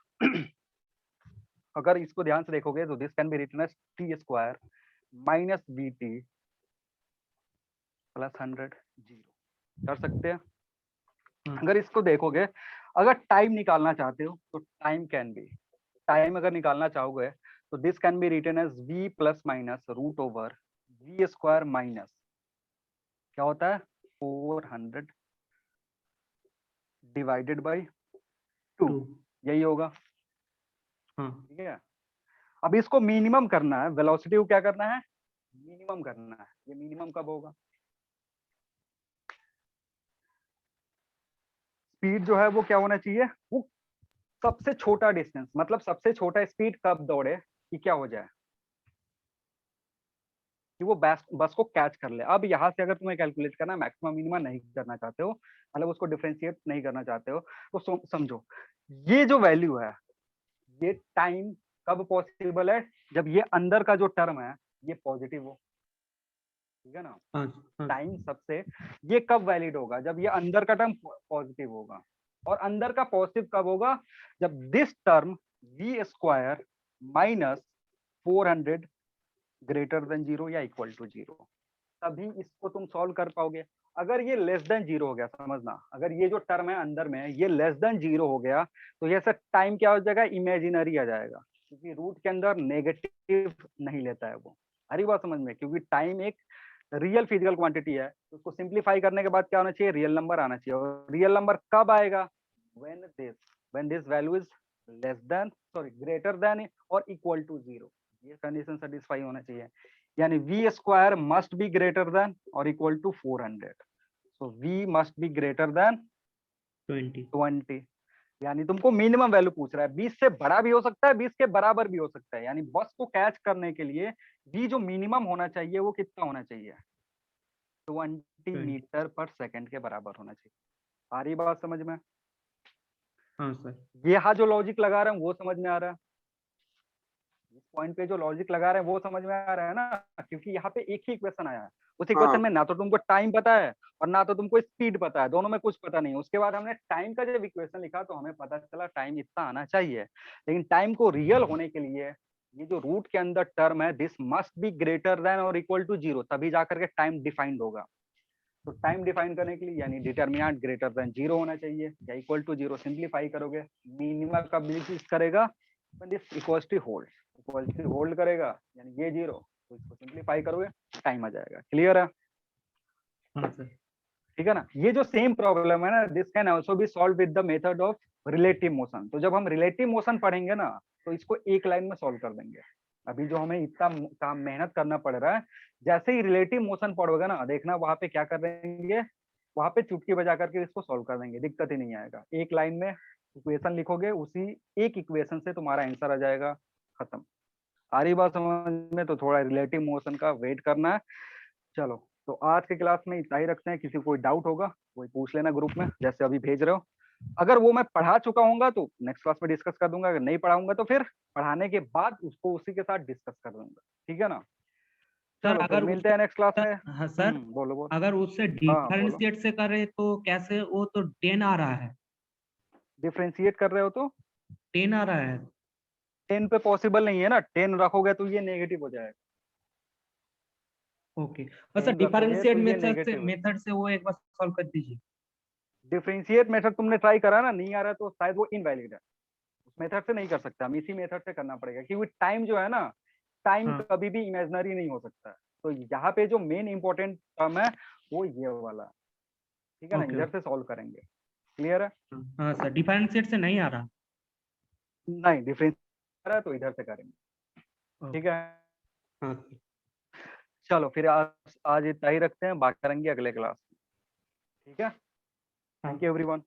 अगर इसको ध्यान से देखोगे तो this can be written as t square minus vt plus 100 zero कर सकते हैं। अगर इसको देखोगे, अगर टाइम निकालना चाहते हो तो टाइम कैन बी, टाइम अगर निकालना चाहोगे तो this can be written as v plus minus root over v square minus क्या होता है 400 डिवाइडेड बाई 2, यही होगा। ठीक है, अब इसको मिनिमम करना है, वेलोसिटी को क्या करना है, मिनिमम करना है। ये मिनिमम कब होगा, स्पीड जो है वो क्या होना चाहिए, वो सबसे छोटा डिस्टेंस, मतलब सबसे छोटा स्पीड कब दौड़े कि क्या हो जाए, कि वो बस को कैच कर ले। अब यहाँ से अगर तुम्हें कैलकुलेट करना है, मैक्सिमम मिनिमम नहीं करना चाहते हो, मतलब उसको डिफरेंशिएट नहीं करना चाहते हो, तो समझो ये जो वैल्यू है ये टाइम कब पॉसिबल है, जब ये अंदर का जो टर्म है ये पॉजिटिव हो, ठीक है ना। हाँ हाँ टाइम सबसे ये कब वैलिड होगा, जब ये अंदर का टर्म पॉजिटिव होगा। और अंदर का पॉजिटिव कब होगा, जब this term V square minus 400 greater than 0 या इक्वल टू 0, तभी इसको तुम सॉल्व कर पाओगे। अगर ये लेस देन 0 हो गया, समझना, अगर ये जो टर्म है अंदर में ये लेस देन 0 हो गया, तो ये सर टाइम क्या हो जाएगा, इमेजिनरी आ जाएगा, क्योंकि रूट के अंदर नेगेटिव नहीं लेता है वो। हरी बात समझ में, क्योंकि टाइम एक रियल फिजिकल क्वांटिटी है, तो उसको सिंप्लीफाई करने के बाद क्या होना चाहिए, रियल नंबर आना चाहिए। और रियल नंबर कब आएगा, when this value is less than greater than और इक्वल टू 0, ये कंडीशन सेटिस्फाई होना चाहिए। यानी v square must be greater than और equal to 400, so v must be greater than 20, यानी तुमको मिनिमम वैल्यू पूछ रहा है। 20 से बड़ा भी हो सकता है, 20 के बराबर भी हो सकता है, यानी बस को कैच करने के लिए v जो मिनिमम होना चाहिए वो कितना होना चाहिए, 20 मीटर पर सेकंड के बराबर होना चाहिए। आ रही बात समझ में? हाँ सर। यहाँ जो लॉजिक लगा रहे हैं वो समझ में आ रहा है, इस पॉइंट पे जो लॉजिक लगा रहे हैं वो समझ में आ रहा है ना, क्योंकि यहाँ पे एक ही इक्वेशन आया है, उस इक्वेशन में ना तो तुमको टाइम पता है और ना तो तुमको स्पीड पता है, दोनों में कुछ पता नहीं है। उसके बाद हमने टाइम का जब इक्वेशन लिखा तो हमें पता चला टाइम इतना आना चाहिए, लेकिन टाइम को रियल होने के लिए ये जो रूट के अंदर टर्म है this must be greater than और इक्वल टू 0, तभी जाकर के टाइम डिफाइंड होगा। तो टाइम डिफाइन करने के लिए यानी डिटर्मिनेंट ग्रेटर देन 0 होना चाहिए या इक्वल टू 0, सिंप्लीफाई करोगे मिनिमा कब एग्जिस्ट करेगा, when this equals to hold करेगा, यानी ये 0, तो इसको सिंप्लीफाई करोगे टाइम आ जाएगा। क्लियर है? हाँ सर। ठीक है ना। ये जो सेम प्रॉब्लम है ना, this can also be solve with the method of relative motion. तो जब हम रिलेटिव मोशन पढ़ेंगे ना तो इसको एक लाइन में सॉल्व कर देंगे। अभी जो हमें इतना काम मेहनत करना पड़ रहा है, जैसे ही रिलेटिव मोशन पढ़ोगे ना, देखना वहां पे क्या कर देंगे, वहां पे चुटकी बजा करके इसको सॉल्व कर देंगे, दिक्कत ही नहीं आएगा। एक लाइन में इक्वेशन लिखोगे, उसी एक इक्वेशन से तुम्हारा आंसर आ जाएगा, खत्म। आ रही बात समझ में? तो थोड़ा रिलेटिव मोशन का वेट करना है। चलो, तो आज के क्लास में इतना ही रखते हैं। किसी को कोई डाउट होगा कोई पूछ लेना ग्रुप में, जैसे अभी भेज रहे हो। अगर वो मैं पढ़ा चुका हूँगा तो नेक्स्ट क्लास में डिस्कस कर दूंगा, अगर नहीं पढ़ाऊंगा तो फिर पढ़ाने के बाद उसको उसी के साथ डिस्कस कर दूंगा, ठीक है ना। सर चलो फिर अगर मिलते हैं नेक्स्ट क्लास में। हाँ सर, बोलो बोलो। अगर उससे हाँ बोलो। डिफरेंशिएट से करे तो कैसे, वो तो 10 आ रहा है, डिफरेंशिएट कर रहे हो तो 10 आ रहा है। 10 पे पॉसिबल नहीं है ना, 10 रखोगे तो ये नेगेटिव हो जाएगा। ओके, और सर 10 रखोगे डिफरेंशिएट तो ये मेथड से वो एक बार सॉल्व कर दीजिए। डिफरेंशिएट मेथड तुमने ट्राई करा ना, नहीं आ रहा तो शायद वो इनवैलिड है, उस मेथड से नहीं कर सकता, हम इसी मेथड से करना पड़ेगा, क्योंकि टाइम जो है ना, टाइम हाँ कभी भी इमेजिनरी नहीं हो सकता है। तो यहाँ पे जो मेन इंपॉर्टेंट टर्म है वो ये वाला, ठीक है ना, ओके इधर से सॉल्व करेंगे। क्लियर है? हाँ सर, डिफरेंशिएट से नहीं आ रहा। नहीं, डिफरेंस है तो इधर से करेंगे, ठीक है। हाँ चलो फिर आज इतना ही रखते हैं, बाकी करेंगे अगले क्लास में, ठीक है। Thank you everyone.